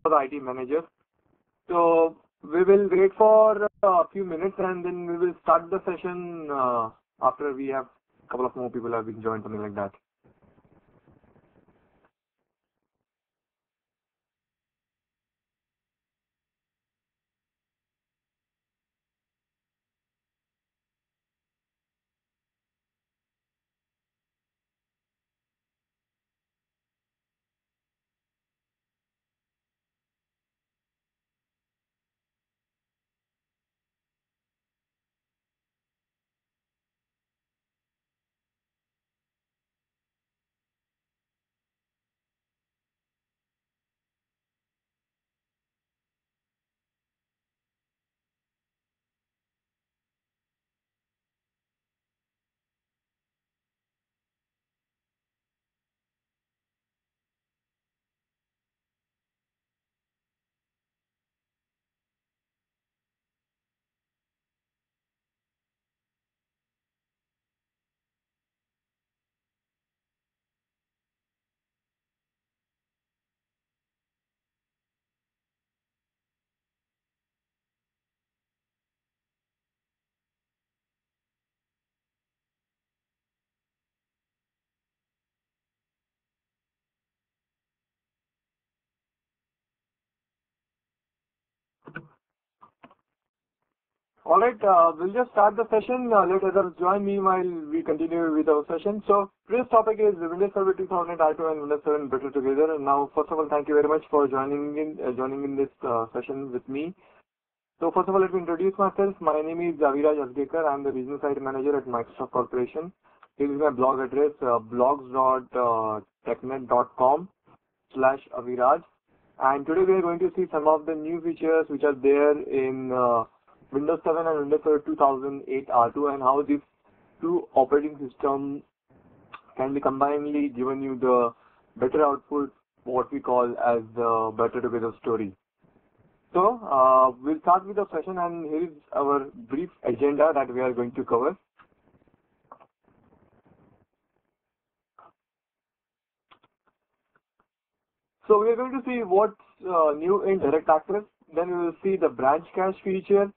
the IT manager. So we will wait for a few minutes and then we will start the session after we have a couple of more people have been joined, something like that. All right, we'll just start the session. Let others join me while we continue with our session. So today's topic is Windows Server 2008 R2 and Windows 7 better together. And now, first of all, thank you very much for joining in this session with me. So first of all, let me introduce myself. My name is Aviraj Ajgekar. I'm the Regional Site Manager at Microsoft Corporation. Here is my blog address, blogs.technet.com/Aviraj. And today we are going to see some of the new features which are there in Windows 7 and Windows Server 2008 R2 and how these two operating systems can be combinedly given you the better output, what we call as the better together story. So we'll start with the session and here is our brief agenda that we are going to cover. So we are going to see what's new in direct access, then we will see the branch cache feature.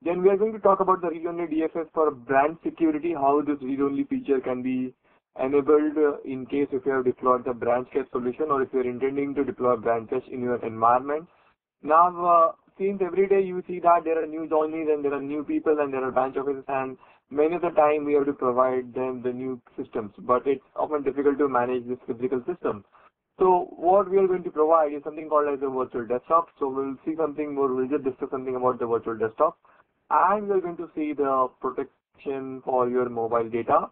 Then we are going to talk about the read-only DFS for branch security, how this read-only feature can be enabled in case if you have deployed the branch cache solution or if you are intending to deploy branch cache in your environment. Now, since every day you see that there are new joinees and there are new people and there are branch offices and many of the time we have to provide them the new systems, but it's often difficult to manage this physical system. So what we are going to provide is something called as a virtual desktop. So we'll see something more, we'll just discuss something about the virtual desktop. And we're going to see the protection for your mobile data.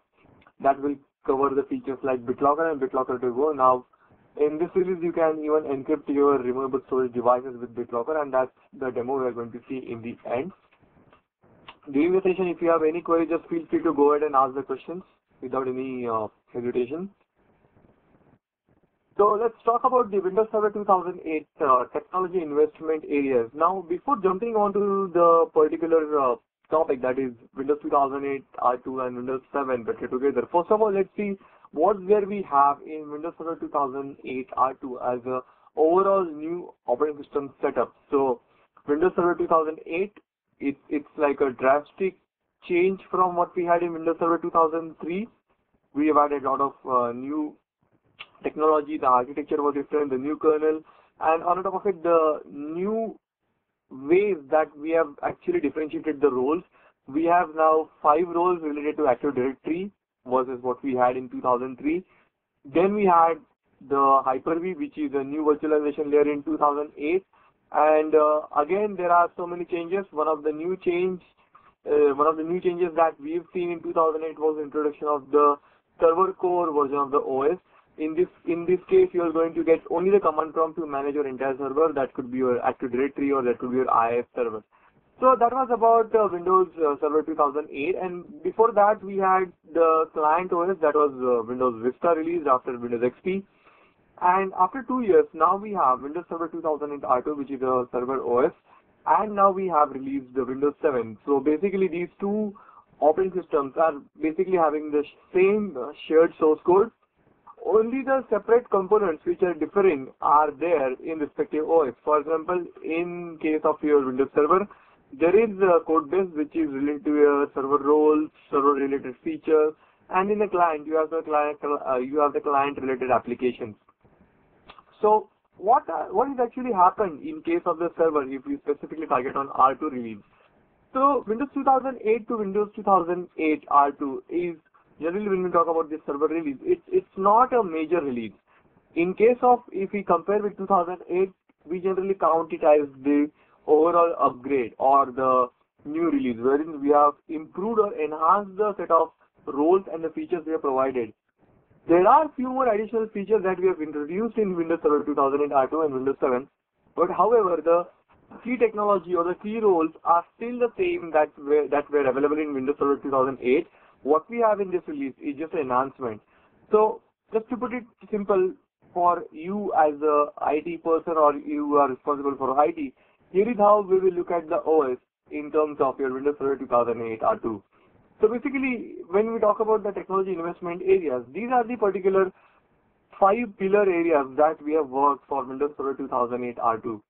That will cover the features like BitLocker and BitLocker to go. Now, in this series, you can even encrypt your removable storage devices with BitLocker, and that's the demo we're going to see in the end. During the session, if you have any queries, just feel free to go ahead and ask the questions without any hesitation. So let's talk about the Windows Server 2008 technology investment areas. Now, before jumping onto the particular topic, that is Windows 2008 R2 and Windows 7 better together. First of all, let's see what where we have in Windows Server 2008 R2 as a overall new operating system setup. So Windows Server 2008, it's like a drastic change from what we had in Windows Server 2003. We have added a lot of new technology, the architecture was different, the new kernel, and on top of it, the new ways that we have actually differentiated the roles. We have now 5 roles related to Active Directory versus what we had in 2003. Then we had the Hyper-V, which is a new virtualization layer in 2008. And again, there are so many changes. One of the new changes that we've seen in 2008 was the introduction of the server core version of the OS. In this case, you are going to get only the command prompt to manage your entire server. That could be your Active Directory or that could be your IIS server. So that was about Windows Server 2008. And before that, we had the client OS, that was Windows Vista released after Windows XP. And after 2 years, now we have Windows Server 2008 R2, which is a server OS. And now we have released the Windows 7. So basically, these two operating systems are basically having the same shared source code. only the separate components which are differing are there in respective OS. For example, in case of your Windows Server, there is a code base which is related to your server roles, server related features, and in the client you have the client related applications. So what is actually happened in case of the server if we specifically target on R2 release? So Windows 2008 to Windows 2008 R2 is generally, when we talk about this server release, it's not a major release. In case of, if we compare with 2008, we generally count it as the overall upgrade or the new release, wherein we have improved or enhanced the set of roles and the features we have provided. There are few more additional features that we have introduced in Windows Server 2008 R2 and Windows 7, but however, the key technology or the key roles are still the same that were available in Windows Server 2008. What we have in this release is just an enhancement. So, just to put it simple, for you as a IT person or you are responsible for IT, here is how we will look at the OS in terms of your Windows Server 2008 R2. So basically, when we talk about the technology investment areas, these are the particular 5 pillar areas that we have worked for Windows Server 2008 R2.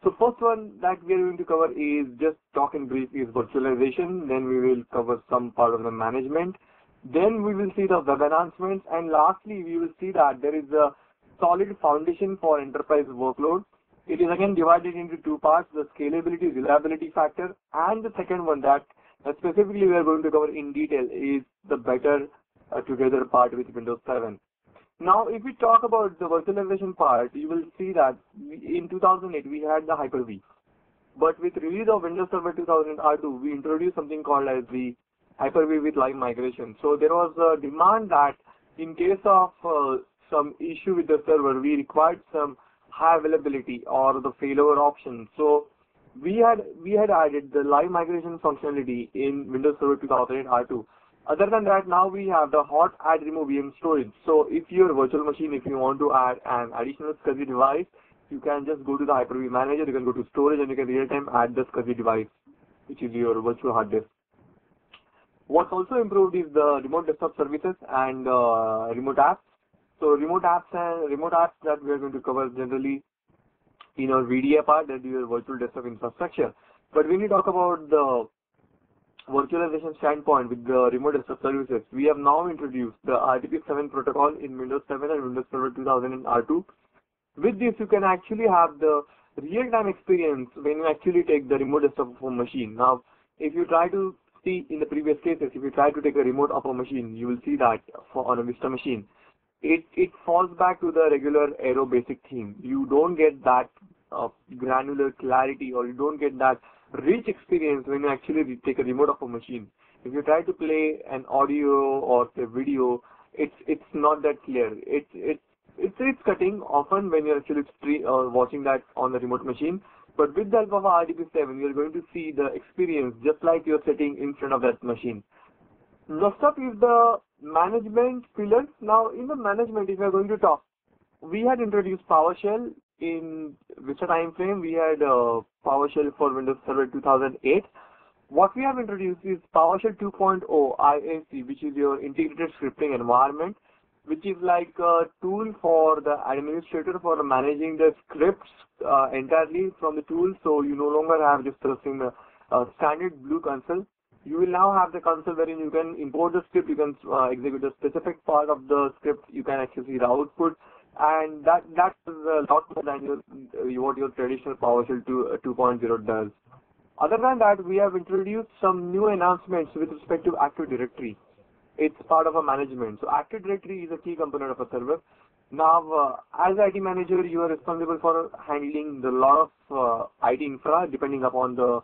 So first one that we are going to cover is, just talk in brief, is virtualization. Then we will cover some part of the management. Then we will see the web enhancements, and lastly we will see that there is a solid foundation for enterprise workload. It is again divided into 2 parts: the scalability, reliability factor, and the second one that specifically we are going to cover in detail is the better together part with Windows 7. Now, if we talk about the virtualization part, you will see that in 2008 we had the Hyper-V, but with release of Windows Server 2008 R2, we introduced something called as the Hyper-V with live migration. So there was a demand that in case of some issue with the server, we required some high availability or the failover option. So we had added the live migration functionality in Windows Server 2008 R2. Other than that, now we have the hot add remove VM storage. So if your virtual machine, if you want to add an additional SCSI device, you can just go to the Hyper-V manager, you can go to storage, and you can real time add the SCSI device, which is your virtual hard disk. What's also improved is the remote desktop services and remote apps. So remote apps that we are going to cover generally in our VDA part, that is your virtual desktop infrastructure. But when you talk about the virtualization standpoint with the remote desktop services, we have now introduced the RDP7 protocol in Windows 7 and Windows Server 2000 R2. With this, you can actually have the real-time experience when you actually take the remote desktop of a machine. Now, if you try to see in the previous cases, if you try to take a remote of a machine, you will see that on a Vista machine, it falls back to the regular Aero basic theme. You don't get that granular clarity, or you don't get that rich experience when you actually take a remote of a machine. If you try to play an audio or say video, it's not that clear. It's cutting often when you're actually watching that on the remote machine. But with the help of RDP7, you're going to see the experience just like you're sitting in front of that machine. Next up is the management pillars. Now, in the management, if we're going to talk, we had introduced PowerShell in Vista time frame. We had PowerShell for Windows Server 2008. What we have introduced is PowerShell 2.0 IAC, which is your integrated scripting environment, which is like a tool for the administrator for managing the scripts entirely from the tool. So you no longer have just the standard blue console. You will now have the console wherein you can import the script, you can execute a specific part of the script, you can actually see the output, and that is a lot more than what your traditional PowerShell 2.0 does. Other than that, we have introduced some new enhancements with respect to Active Directory. It's part of a management. So Active Directory is a key component of a server. Now, as IT manager, you are responsible for handling the lot of IT infra depending upon the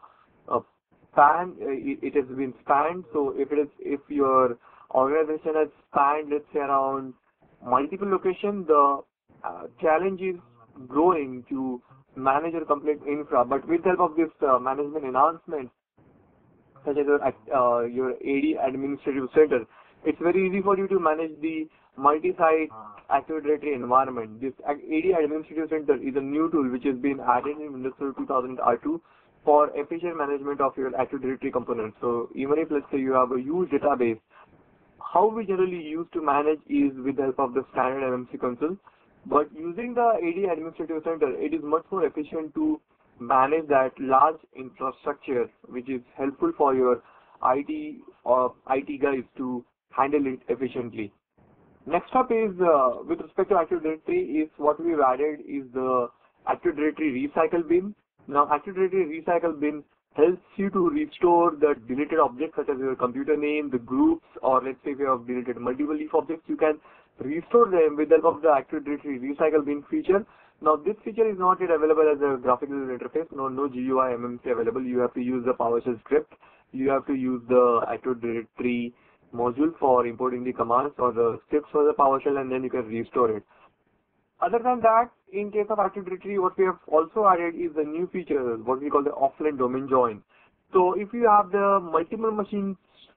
span. It has been spanned. So if your organization has spanned, let's say, around multiple locations, the challenge is growing to manage your complete infra. But with the help of this management enhancements, such as your AD administrative center, it's very easy for you to manage the multi-site Active Directory environment. This AD administrative center is a new tool which has been added in Windows Server 2000 R2 for efficient management of your Active Directory components. So even if, let's say, you have a huge database, how we generally use to manage is with the help of the standard MMC console. But using the AD Administrative Center, it is much more efficient to manage that large infrastructure, which is helpful for your IT guys to handle it efficiently. Next up is with respect to Active Directory is what we've added is the Active Directory Recycle Bin. Now Active Directory Recycle Bin helps you to restore the deleted objects such as your computer name, the groups, or let's say if you have deleted multiple leaf objects, you can restore them with the help of the Active Directory Recycle Bin feature. Now this feature is not yet available as a graphical interface, no GUI MMC available. You have to use the PowerShell script. You have to use the Active Directory module for importing the commands or the scripts for the PowerShell, and then you can restore it. Other than that, in case of Active Directory, what we have also added is the new feature, what we call the offline domain join. So if you have the multiple machines,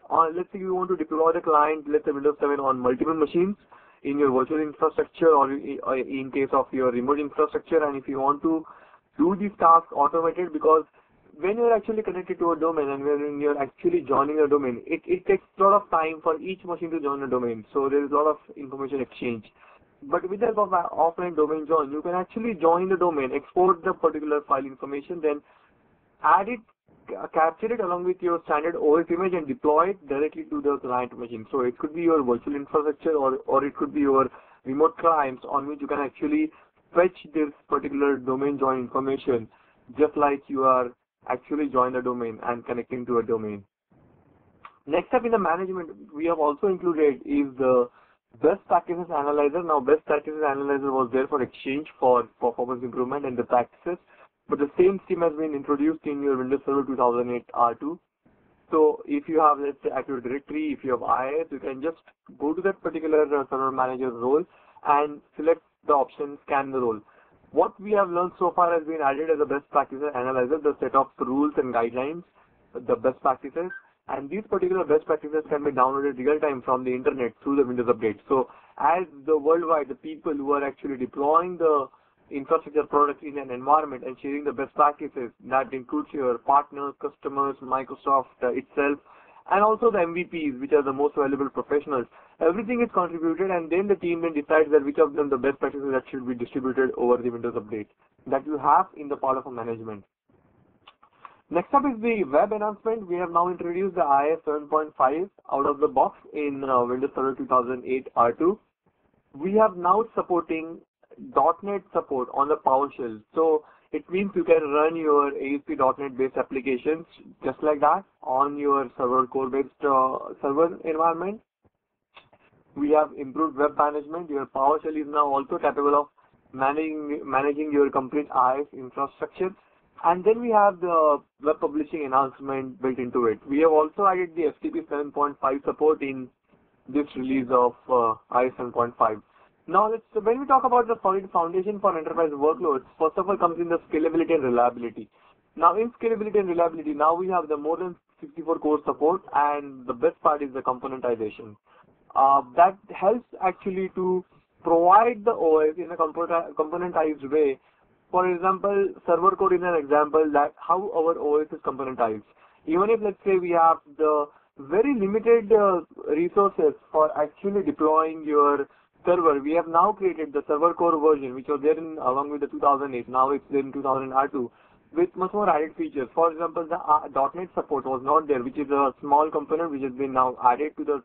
let's say you want to deploy the client, let's say Windows 7 on multiple machines in your virtual infrastructure or in case of your remote infrastructure, and if you want to do these tasks automated, because when you're actually connected to a domain and when you're actually joining a domain, it takes a lot of time for each machine to join a domain. So there is a lot of information exchange. But with the help of offline domain join, you can actually join the domain, export the particular file information, then add it, capture it along with your standard OS image and deploy it directly to the client machine. So it could be your virtual infrastructure or it could be your remote clients on which you can actually fetch this particular domain join information just like you are actually join the domain and connecting to a domain. Next up in the management, we have also included is the Best Practices Analyzer. Now, Best Practices Analyzer was there for exchange for performance improvement and the practices, but the same scheme has been introduced in your Windows Server 2008 R2. So, if you have, let's say, Active Directory, if you have IIS, you can just go to that particular server manager role and select the option Scan the role. What we have learned so far has been added as a Best Practices Analyzer, the set of rules and guidelines, the best practices. And these particular best practices can be downloaded real time from the internet through the Windows Update. So as the worldwide, the people who are actually deploying the infrastructure products in an environment and sharing the best practices, that includes your partners, customers, Microsoft itself, and also the MVPs, which are the most valuable professionals. Everything is contributed, and then the team then decides that which of them the best practices that should be distributed over the Windows Update that you have in the part of management. Next up is the web enhancement. We have now introduced the IIS 7.5 out of the box in Windows Server 2008 R2. We have now supporting .NET support on the PowerShell. So it means you can run your ASP.NET based applications just like that on your server core based server environment. We have improved web management. Your PowerShell is now also capable of managing your complete IIS infrastructure. And then we have the web publishing enhancement built into it. We have also added the FTP 7.5 support in this release of IIS 7.5. Now, when we talk about the solid foundation for enterprise workloads, first of all comes in the scalability and reliability. Now, in scalability and reliability, now we have the more than 64 core support, and the best part is the componentization. That helps actually to provide the OS in a componentized way. For example, server code is an example that how our OS is componentized. Even if, let's say, we have the very limited resources for actually deploying your server, we have now created the server core version, which was there along with the 2008. Now it's there in 2000 R2 with much more added features. For example, the .NET support was not there, which is a small component which has been now added to the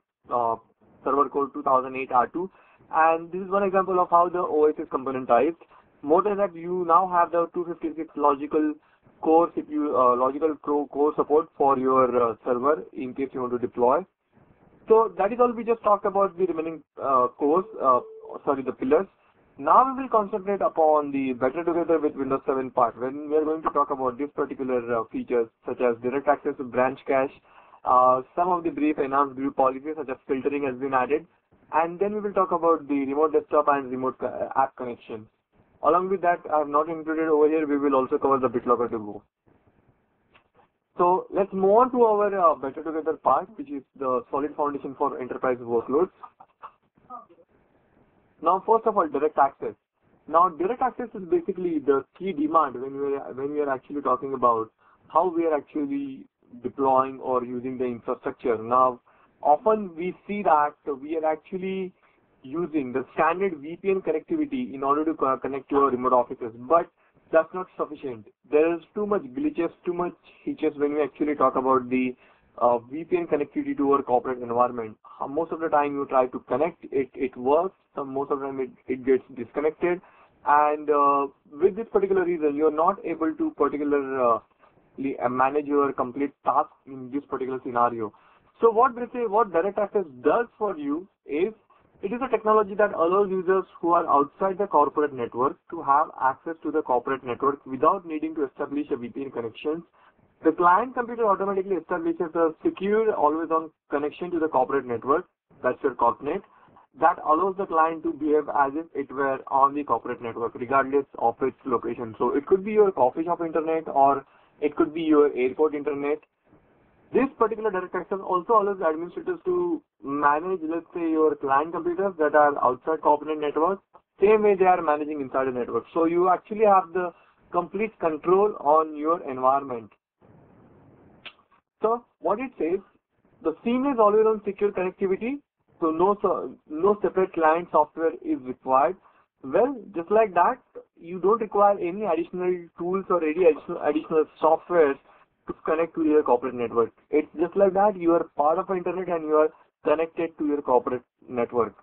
server core 2008 R2. And this is one example of how the OS is componentized. More than that, you now have the 256 logical core core support for your server in case you want to deploy. So that is all. We just talked about the remaining the pillars. Now we will concentrate upon the better together with Windows 7 part, when we are going to talk about these particular features such as direct access to branch cache, some of the brief enhanced group policies such as filtering has been added, and then we will talk about the remote desktop and remote app connection. Along with that, I have not included over here, we will also cover the BitLocker to go. So let's move on to our better together part, which is the solid foundation for enterprise workloads. Now, first of all, direct access. Now, direct access is basically the key demand when we are actually talking about how we are actually deploying or using the infrastructure. Now, often we see that we are actually using the standard VPN connectivity in order to connect to our remote offices, but that's not sufficient. There is too much glitches, too much hitches when we actually talk about the VPN connectivity to our corporate environment. Most of the time you try to connect, it works. Most of the time it gets disconnected. And with this particular reason, you're not able to particularly manage your complete task in this particular scenario. So what Direct Access does for you is, it is a technology that allows users who are outside the corporate network to have access to the corporate network without needing to establish a VPN connection. The client computer automatically establishes a secure, always-on connection to the corporate network, that's your corpnet, that allows the client to behave as if it were on the corporate network, regardless of its location. So it could be your coffee shop internet, or it could be your airport internet. This particular Direct Access also allows administrators to manage, let's say, your client computers that are outside corporate network, same way they are managing inside the network. So you actually have the complete control on your environment. So what it says, the seamless always-on secure connectivity, so no separate client software is required. Well, just like that, you don't require any additional tools or any additional software to connect to your corporate network. It's just like that, you are part of the internet and you are connected to your corporate network.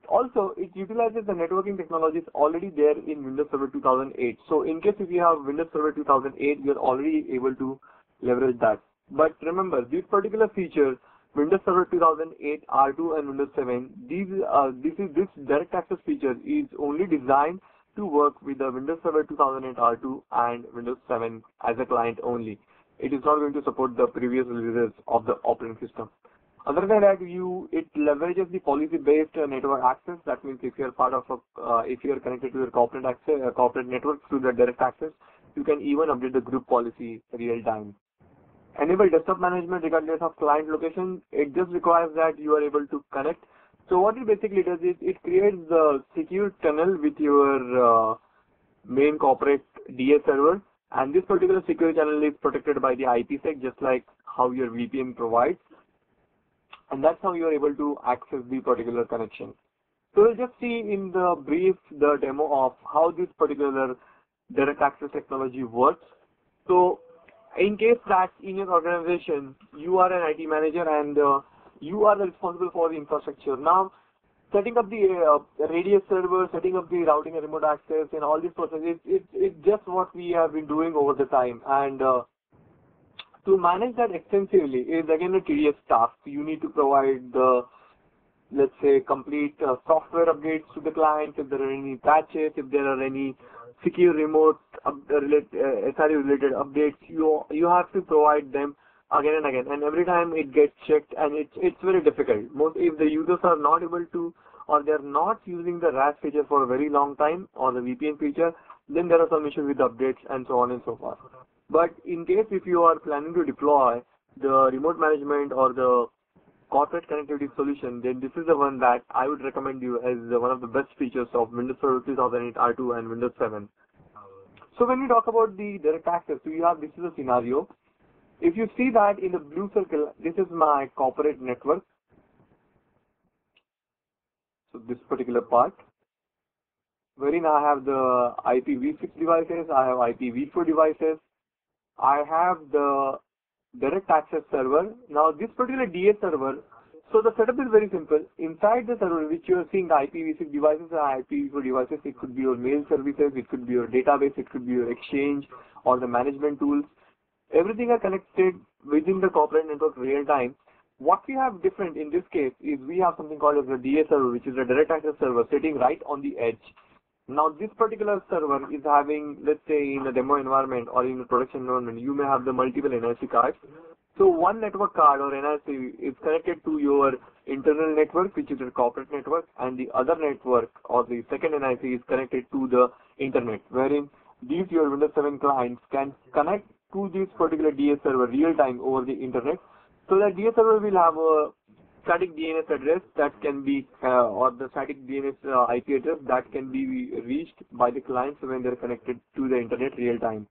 Also, it utilizes the networking technologies already there in Windows Server 2008. So in case if you have Windows Server 2008, you're already able to leverage that. But remember, these particular features, Windows Server 2008, R2 and Windows 7, this Direct Access feature is only designed to work with the Windows Server 2008 R2 and Windows 7 as a client only. It is not going to support the previous releases of the operating system. Other than that, it leverages the policy-based network access. That means if you are part of if you are connected to your corporate network through the Direct Access, you can even update the group policy real time. Enable desktop management regardless of client location. It just requires that you are able to connect. So what it basically does is it creates the secure tunnel with your main corporate DS server, and this particular secure channel is protected by the IPsec, just like how your VPN provides, and that's how you are able to access the particular connection. So we'll just see in the brief the demo of how this particular Direct Access technology works. So in case that in your organization you are an IT manager and you are responsible for the infrastructure. Now, setting up the radius server, setting up the routing and remote access, and all these processes, it's just what we have been doing over the time. And to manage that extensively is again a tedious task. You need to provide the, let's say, complete software updates to the client, if there are any patches, if there are any secure remote SRE related updates, you have to provide them again and again, and every time it gets checked, and it's very difficult. If the users are not able to, or they're not using the RAS feature for a very long time, or the VPN feature, then there are some issues with updates and so on and so forth. But in case if you are planning to deploy the remote management or the corporate connectivity solution, then this is the one that I would recommend you as one of the best features of Windows Server 2008 R2 and Windows 7. So when we talk about the Direct Access, so you have, this is a scenario. If you see that in the blue circle, this is my corporate network. So this particular part, wherein I have the IPv6 devices, I have IPv4 devices, I have the Direct Access server. Now this particular DS server, so the setup is very simple. Inside the server, which you are seeing the IPv6 devices and IPv4 devices, it could be your mail services, it could be your database, it could be your exchange or the management tools. Everything are connected within the corporate network real time. What we have different in this case is we have something called as a DS server, which is a Direct Access server sitting right on the edge. Now this particular server is having, let's say in a demo environment or in a production environment, you may have the multiple NIC cards. So one network card or NIC is connected to your internal network, which is your corporate network, and the other network or the second NIC is connected to the internet, wherein these your Windows 7 clients can connect to this particular DS server real time over the internet. So that DS server will have a static DNS address that can be, or the static DNS IP address that can be reached by the clients when they're connected to the internet real time.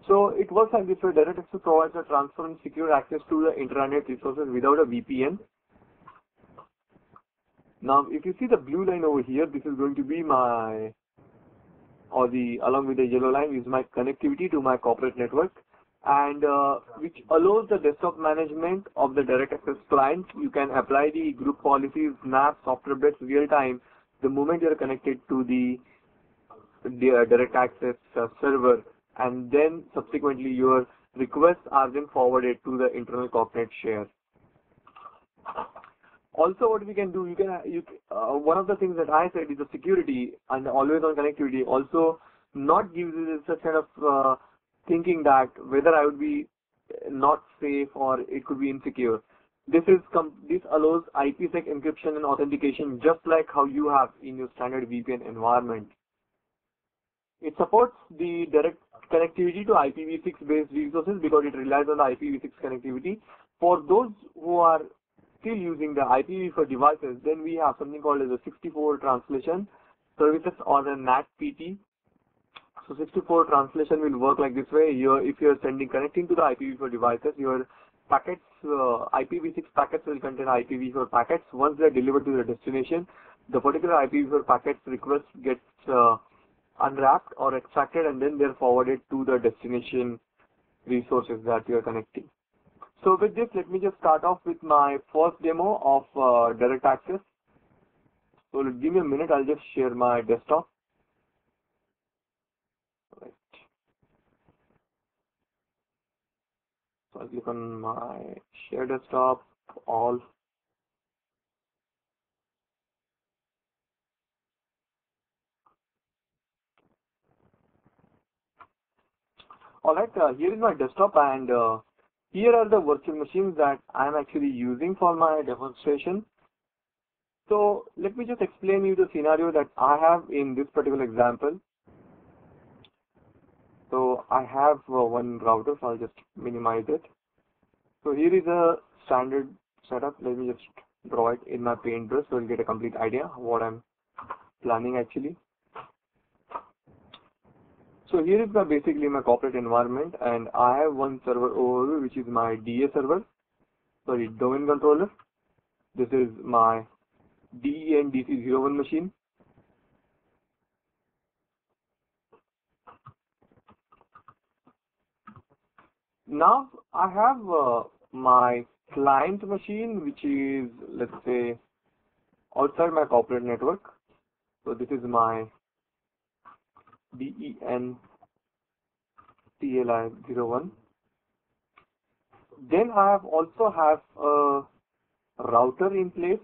So it works like this way. Direct Access provides a transparent, secure access to the intranet resources without a VPN. Now, if you see the blue line over here, this is going to be my, or the, along with the yellow line is my connectivity to my corporate network, and which allows the desktop management of the direct access client. You can apply the group policies, maps, software updates real time the moment you are connected to the direct access server, and then subsequently your requests are then forwarded to the internal corporate share. Also, what we can do, one of the things that I said is the security and always on connectivity also not gives you such kind of thinking that whether I would be not safe or it could be insecure. This allows IPsec encryption and authentication just like how you have in your standard VPN environment. It supports the direct connectivity to IPv6 based resources because it relies on the IPv6 connectivity. For those who are still using the IPv4 devices, then we have something called as a 64 translation services or the NATPT. So 64 translation will work like this way. If you are connecting to the IPv4 devices, your packets, IPv6 packets will contain IPv4 packets. Once they are delivered to the destination, the particular IPv4 packets request gets unwrapped or extracted, and then they are forwarded to the destination resources that you are connecting. So with this, let me just start off with my first demo of direct access. So give me a minute, I'll just share my desktop. Right. So I'll click on my share desktop, all. Alright, here is my desktop, and here are the virtual machines that I am actually using for my demonstration. So let me just explain you the scenario that I have in this particular example. So I have one router, so I'll just minimize it. So here is a standard setup. Let me just draw it in my paintbrush so you'll get a complete idea of what I'm planning actually. So here is basically my corporate environment, and I have one server over here which is my domain controller. This is my DEN DC01 machine. Now I have my client machine, which is, let's say, outside my corporate network. So this is my DEN TLI01. Then I also have a router in place,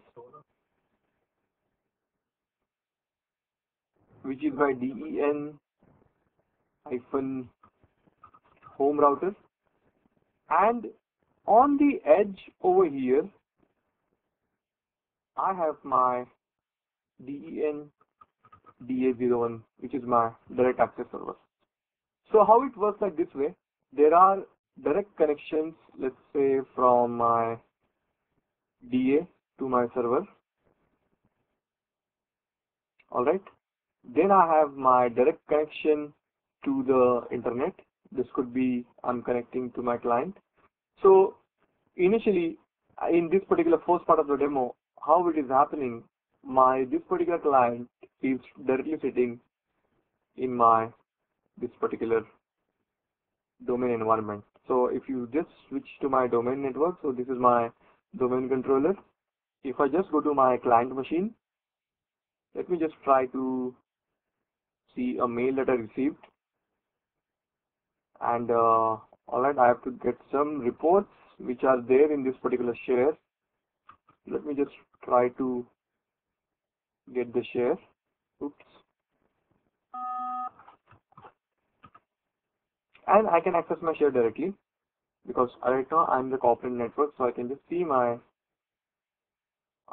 which is my DEN-home router. And on the edge over here, I have my DEN DA01, which is my direct access server. So how it works like this way, there are direct connections, let's say from my DA to my server. Alright. Then I have my direct connection to the internet. This could be I'm connecting to my client. So initially, in this particular first part of the demo, how it is happening, this particular client is directly sitting in this particular domain environment. So if you just switch to my domain network, so this is my domain controller. If I just go to my client machine, let me just try to see a mail that I received. And alright, I have to get some reports which are there in this particular share. Let me just try to get the share. Oops. And I can access my share directly because right now I'm the corporate network, so I can just see my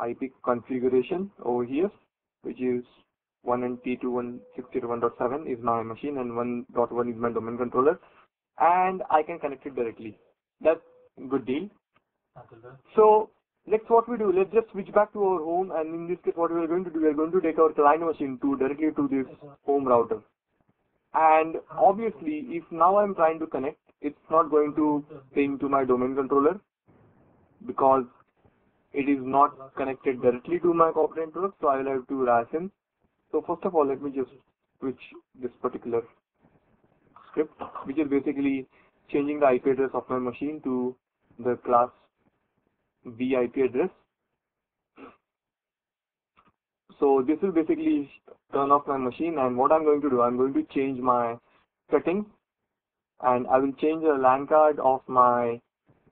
IP configuration over here, which is 1NT2160.1.7 is my machine and 1.1 is my domain controller, and I can connect it directly. That's a good deal. So next what we do, let's just switch back to our home, and in this case what we are going to do, we are going to take our client machine directly to this home router. And obviously, if now I'm trying to connect, it's not going to ping to my domain controller because it is not connected directly to my corporate network, so I will have to ration. So first of all, let me just switch this particular script, which is basically changing the IP address of my machine to the class B IP address. So this will basically turn off my machine, and what I'm going to do, I'm going to change my settings, and I will change the LAN card of my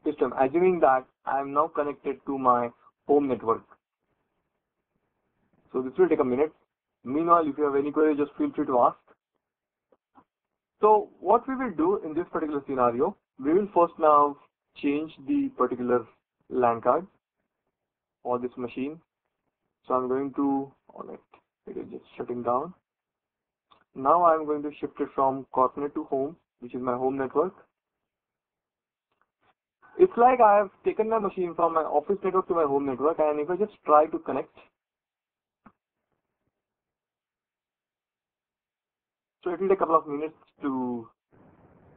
system, assuming that I am now connected to my home network. So this will take a minute. Meanwhile, if you have any queries, just feel free to ask. So what we will do in this particular scenario, we will first now change the particular LAN card for this machine. So I'm going to, alright, it is just shutting down. Now I'm going to shift it from corporate to home, which is my home network. It's like I have taken my machine from my office network to my home network, and if I just try to connect, so it will take a couple of minutes to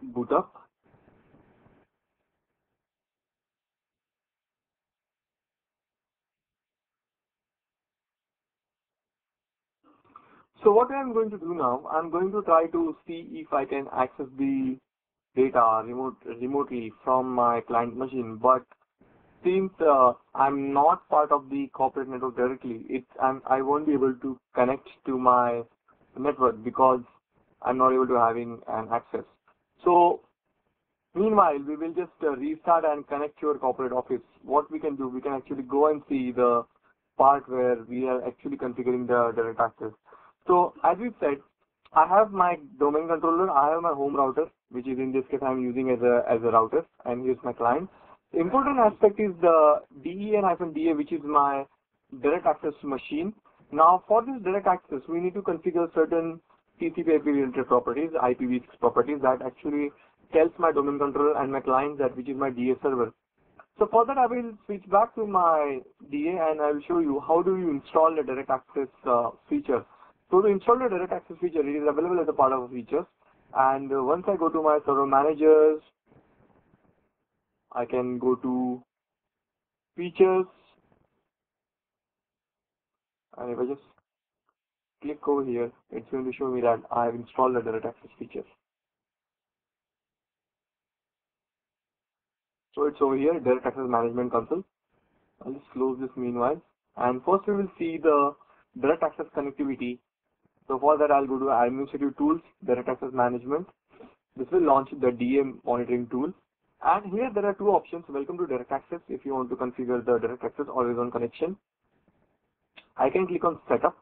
boot up. So what I'm going to do now, I'm going to try to see if I can access the data remotely from my client machine, but since I'm not part of the corporate network directly, I won't be able to connect to my network because I'm not able to having an access. So meanwhile, we will just restart and connect to your corporate office. What we can do, we can actually go and see the part where we are actually configuring the direct access. So as we said, I have my domain controller, I have my home router, which is in this case I'm using as a router, and here's my client. The important aspect is the DEN-DA, which is my direct access machine. Now for this direct access, we need to configure certain TCP/IP related properties, IPv6 properties that actually tells my domain controller and my client that which is my DA server. So for that, I will switch back to my DA and I will show you how do you install the direct access feature. So to install the direct access feature, it is available as a part of the features. And once I go to my server managers, I can go to features, and if I just click over here, it's going to show me that I have installed the direct access feature. So it's over here, direct access management console. I'll just close this meanwhile. And first we will see the direct access connectivity. So for that, I'll go to administrative tools, direct access management. This will launch the DA monitoring tool. And here there are two options. Welcome to direct access. If you want to configure the direct access always on connection, I can click on setup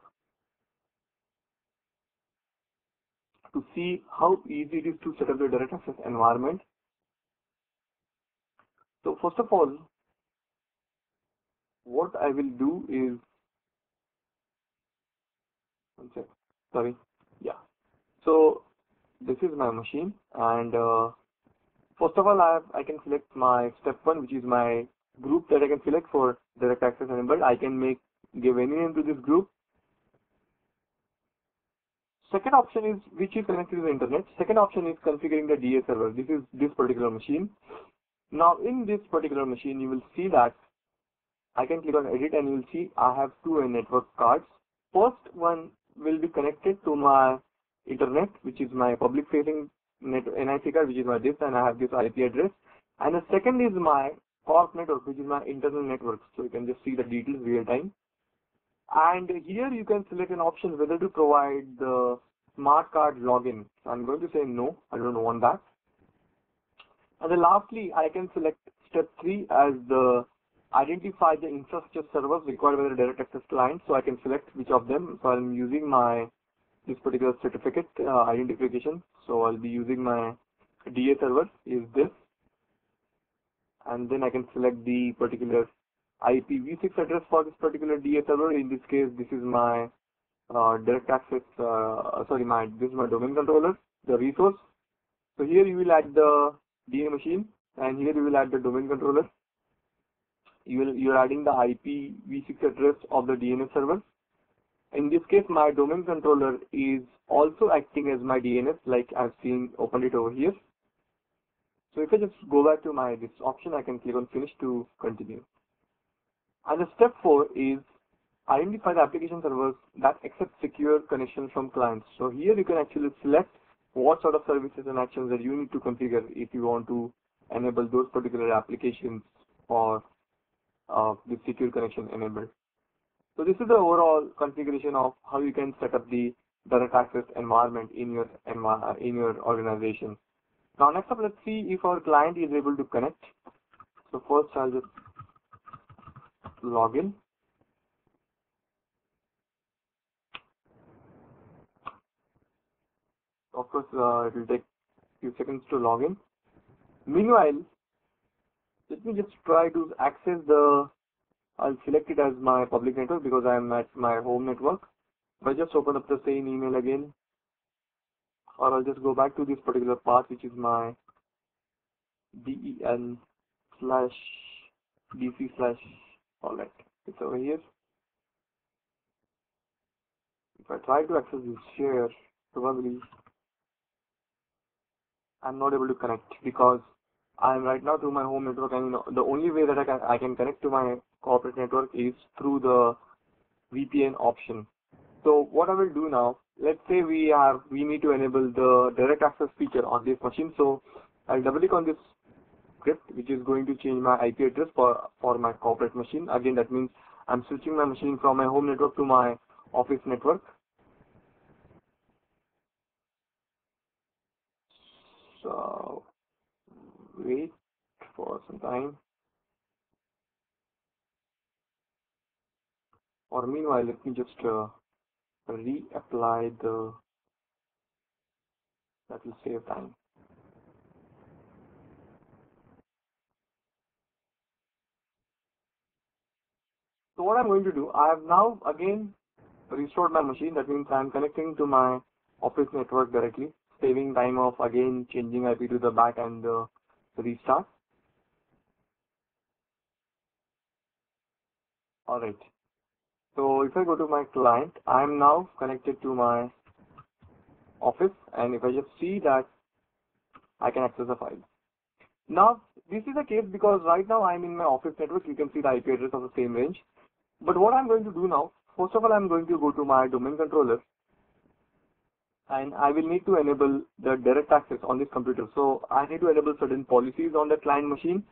to see how easy it is to set up the direct access environment. So first of all, what I will do is, one sec, sorry, yeah. So this is my machine, and first of all, I can select my step 1, which is my group that I can select for direct access enabled. I can give any name to this group. Second option is which is connected to the internet. Second option is configuring the DA server. This is this particular machine. Now in this particular machine, you will see that I can click on edit and you will see I have two network cards. First one will be connected to my internet, which is my public facing NIC card, which is my this, and I have this IP address. And the second is my corp network, which is my internal network. So you can just see the details real time. And here you can select an option whether to provide the smart card login. So I'm going to say no, I don't want that. And then lastly, I can select step 3 as the identify the infrastructure servers required by the direct access client. So I can select which of them. So I'm using my this particular certificate identification. So I'll be using my DA server is this, and then I can select the particular IPv6 address for this particular DA server. In this case, this is my direct access. This is my domain controller, the resource. So here you will add the DA machine, and here you will add the domain controller. You're adding the IPv6 address of the DNS server. In this case, my domain controller is also acting as my DNS, like I've opened it over here. So if I just go back to this option, I can click on finish to continue. And the step 4 is identify the application servers that accept secure connections from clients. So here you can actually select what sort of services and actions that you need to configure if you want to enable those particular applications for the secure connection enabled. So this is the overall configuration of how you can set up the direct access environment in your organization. Now next up, let's see if our client is able to connect. So first I'll just log in. Of course, it will take a few seconds to log in. Meanwhile, let me just try to access I'll select it as my public network because I am at my home network. If I just open up the same email again, or I'll just go back to this particular path, which is my del/dc/ alright, it's over here. If I try to access this share, probably I'm not able to connect because I am right now through my home network, and the only way that I can connect to my corporate network is through the VPN option. So what I will do now, let's say we need to enable the direct access feature on this machine. So I'll double click on this script, which is going to change my IP address for my corporate machine. Again, that means I'm switching my machine from my home network to my office network. So wait for some time. Or meanwhile, let me just reapply that will save time. So what I'm going to do, I have now again restored my machine. That means I'm connecting to my office network directly, saving time of again changing IP to the back and restart. Alright. So if I go to my client, I am now connected to my office, and if I just see that I can access the file. Now this is the case because right now I'm in my office network. You can see the IP address of the same range. But what I'm going to do now, first of all, I'm going to go to my domain controller, and I will need to enable the direct access on this computer. So I need to enable certain policies on the client machine.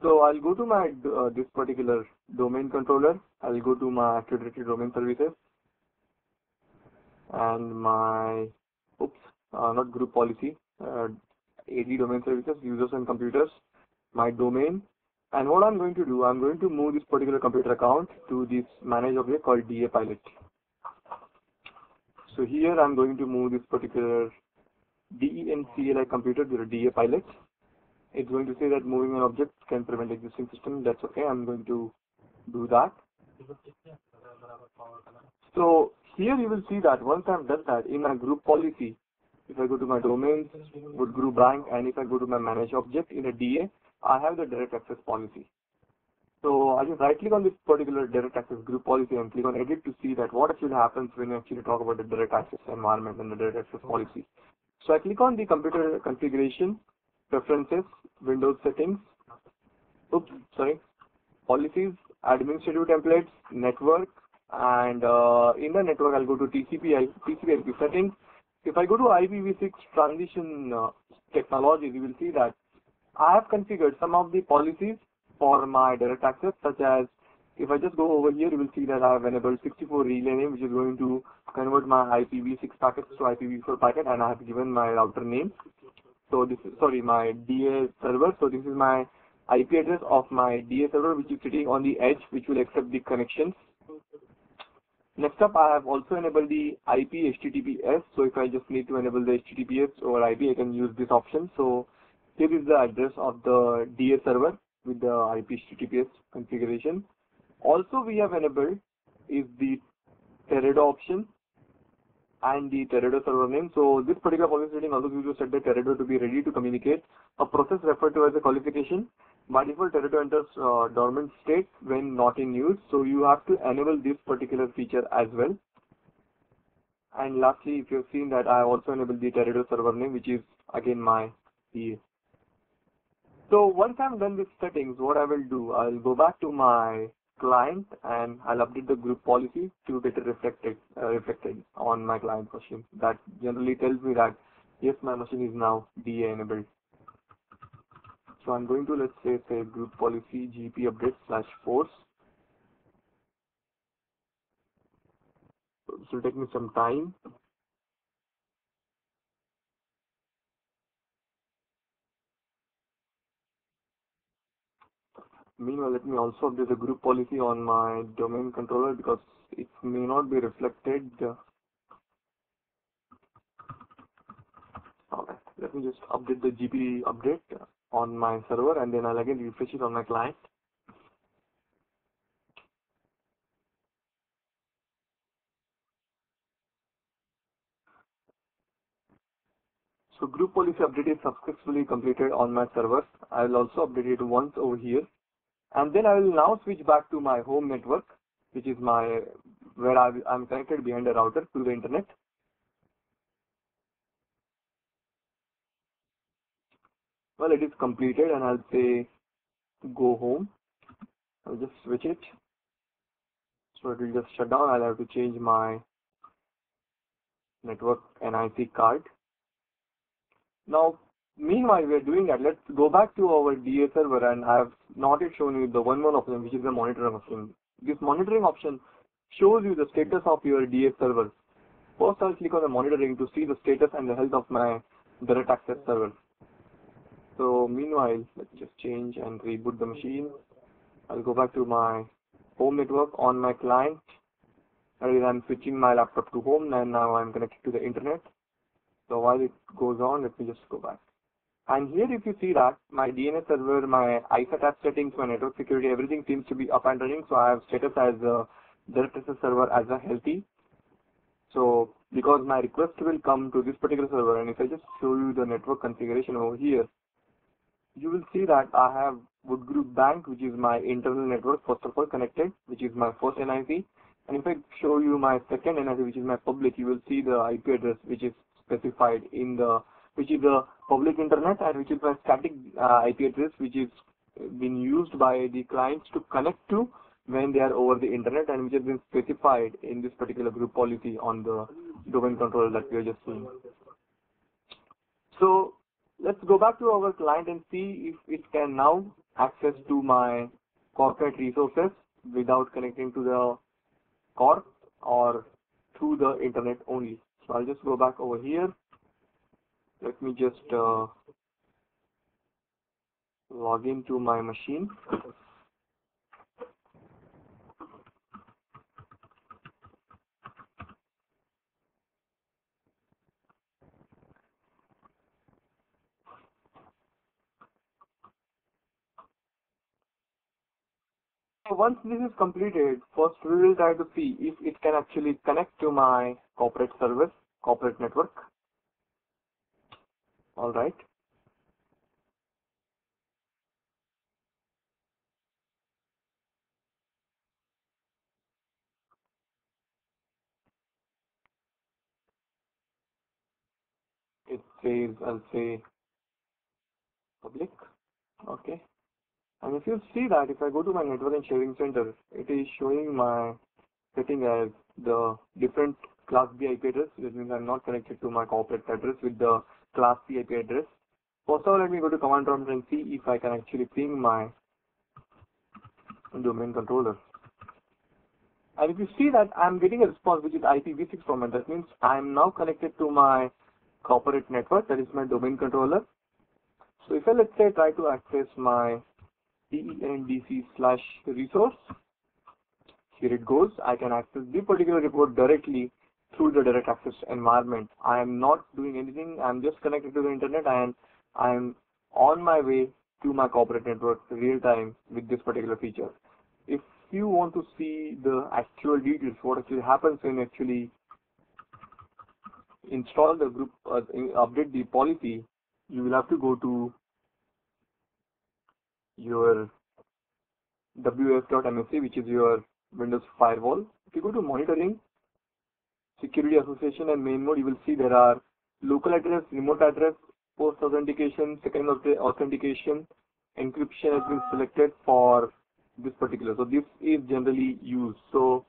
So I'll go to my this particular domain controller. I'll go to my accredited domain services and my not group policy, AD domain services, users and computers, my domain. And what I'm going to do, I'm going to move this particular computer account to this manage object called DA pilot. So here I'm going to move this particular DENCLI computer to the DA pilot. It's going to say that moving an object can prevent existing system. That's okay. I'm going to do that. So here you will see that once I've done that, in my group policy, if I go to my domains, would group bank, and if I go to my manage object in a DA, I have the direct access policy. So I just right click on this particular direct access group policy and click on edit to see that what actually happens when you actually talk about the direct access environment and the direct access policy. So I click on the computer configuration, preferences, Windows settings, policies, administrative templates, network, and in the network I'll go to TCP/IP settings. If I go to IPv6 transition technologies, you will see that I have configured some of the policies for my direct access, such as if I just go over here, you will see that I have enabled 64 relay name, which is going to convert my IPv6 packets to IPv4 packet, and I have given my router name. So this is, my DA server. So this is my IP address of my DA server, which is sitting on the edge, which will accept the connections. Next up, I have also enabled the IP HTTPS. So if I just need to enable the HTTPS over IP, I can use this option. So here is the address of the DA server with the IP HTTPS configuration. Also, we have enabled is the Teredo option and the Teredo server name. So this particular policy setting also gives you set the Teredo to be ready to communicate. A process referred to as a qualification. By default, Teredo enters dormant state when not in use. So you have to enable this particular feature as well. And lastly, if you've seen that, I have also enabled the Teredo server name, which is again my DA. So once I'm done with settings, what I will do, I'll go back to my client and I'll update the group policy to get it reflected on my client machine. That generally tells me that yes, my machine is now DA enabled. So I'm going to, let's say group policy GP update / force. So this will take me some time. Meanwhile, let me also update the group policy on my domain controller because it may not be reflected. Alright, let me just update the GP update on my server and then I'll again refresh it on my client. So group policy update is successfully completed on my server. I will also update it once over here. And then I will now switch back to my home network, which is where I'm connected behind a router to the internet. Well, it is completed and I'll say go home. I'll just switch it. So it will just shut down. I'll have to change my network NIC card. Now, meanwhile, we are doing that. Let's go back to our DA server and I have not yet shown you the one more option, which is the monitoring option. This monitoring option shows you the status of your DA server. First, I'll click on the monitoring to see the status and the health of my direct access server. So meanwhile, let's just change and reboot the machine. I'll go back to my home network on my client. And I'm switching my laptop to home and now I'm connected to the internet. So while it goes on, let me just go back. And here if you see that my DNS server, my ISA tab settings, my network security, everything seems to be up and running. So I have status as a direct access server as a healthy. So because my request will come to this particular server, and if I just show you the network configuration over here, you will see that I have Wood Group Bank, which is my internal network, first of all connected, which is my first NIC. And if I show you my second NIC, which is my public, you will see the IP address, which is specified in which is the public internet, and which is my static IP address, which is being used by the clients to connect to when they are over the internet, and which has been specified in this particular group policy on the domain controller that we are just seeing. So let's go back to our client and see if it can now access to my corporate resources without connecting to the corp or through the internet only. So I'll just go back over here. Let me just log into my machine. So once this is completed, first we will try to see if it can actually connect to my corporate service, corporate network. All right. It says, I'll say public. Okay. And if you see that, if I go to my network and sharing center, it is showing my setting as the different class B IP address. That means I'm not connected to my corporate address with the class C IP address. First of all, let me go to command prompt and see if I can actually ping my domain controller. And if you see that I'm getting a response which is IPv6 format, that means I'm now connected to my corporate network, that is my domain controller. So if I, let's say, try to access my DENDC/resource, here it goes. I can access the particular report directly through the direct access environment. I am not doing anything. I'm just connected to the internet and I'm on my way to my corporate network real time with this particular feature. If you want to see the actual details, what actually happens when actually install the group, update the policy, you will have to go to your ws.msc, which is your Windows firewall. If you go to monitoring, security association and main mode, you will see there are local address, remote address, post authentication, second authentication, encryption has been selected for this particular. So this is generally used. So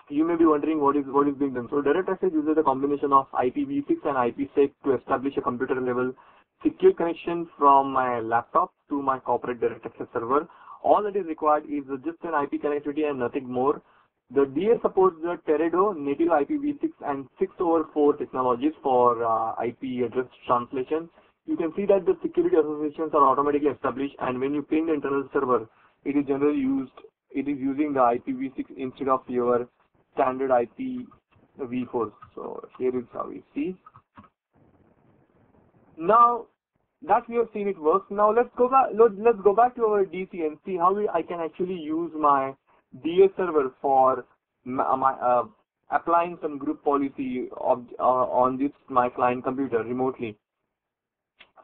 you may be wondering what is being done. So direct access uses a combination of IPv6 and IPsec to establish a computer level secure connection from my laptop to my corporate direct access server. All that is required is just an IP connectivity and nothing more. The DA supports the Teredo, native IPv6 and 6 over 4 technologies for IP address translation. You can see that the security associations are automatically established, and when you ping the internal server, it is generally using the IPv6 instead of your standard IPv4. So here is how we see. Now that we have seen it works, now let's go back to our DC and see how I can actually use my DA server for applying some group policy on this my client computer remotely.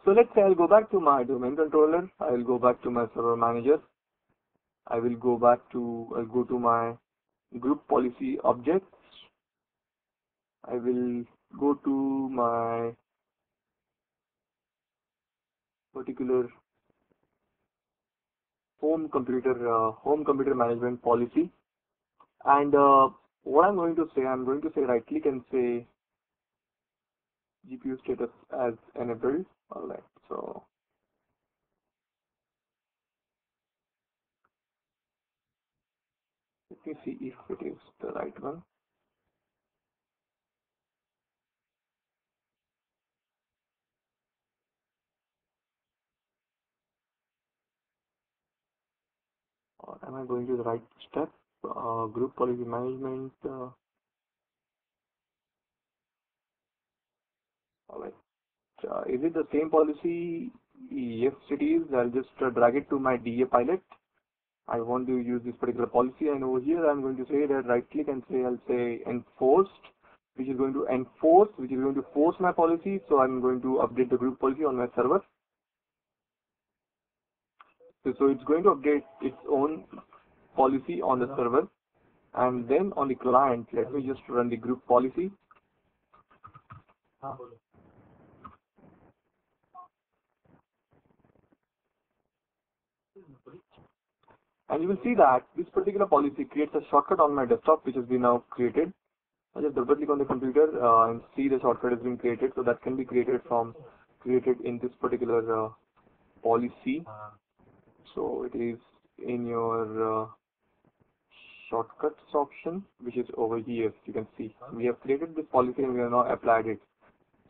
So let's say I'll go back to my domain controller. I will go back to my server manager. I'll go to my group policy objects. I will go to my particular home computer management policy, and what I'm going to say right click and say GPU status as enabled. Alright, so let me see if it is the right one. Or am I going to the right step? Group policy management. Alright. Is it the same policy? Yes, it is. I'll just drag it to my DA pilot. I want to use this particular policy, and over here I'm going to say that right click and I'll say enforced, which is going to force my policy. So I'm going to update the group policy on my server. So it's going to update its own policy on the server, and then on the client, let me just run the group policy. And you will see that this particular policy creates a shortcut on my desktop, which has been now created. I just double click on the computer and see the shortcut has been created. So that can be created in this particular policy. So it is in your shortcuts option, which is over here. You can see we have created this policy and we have now applied it.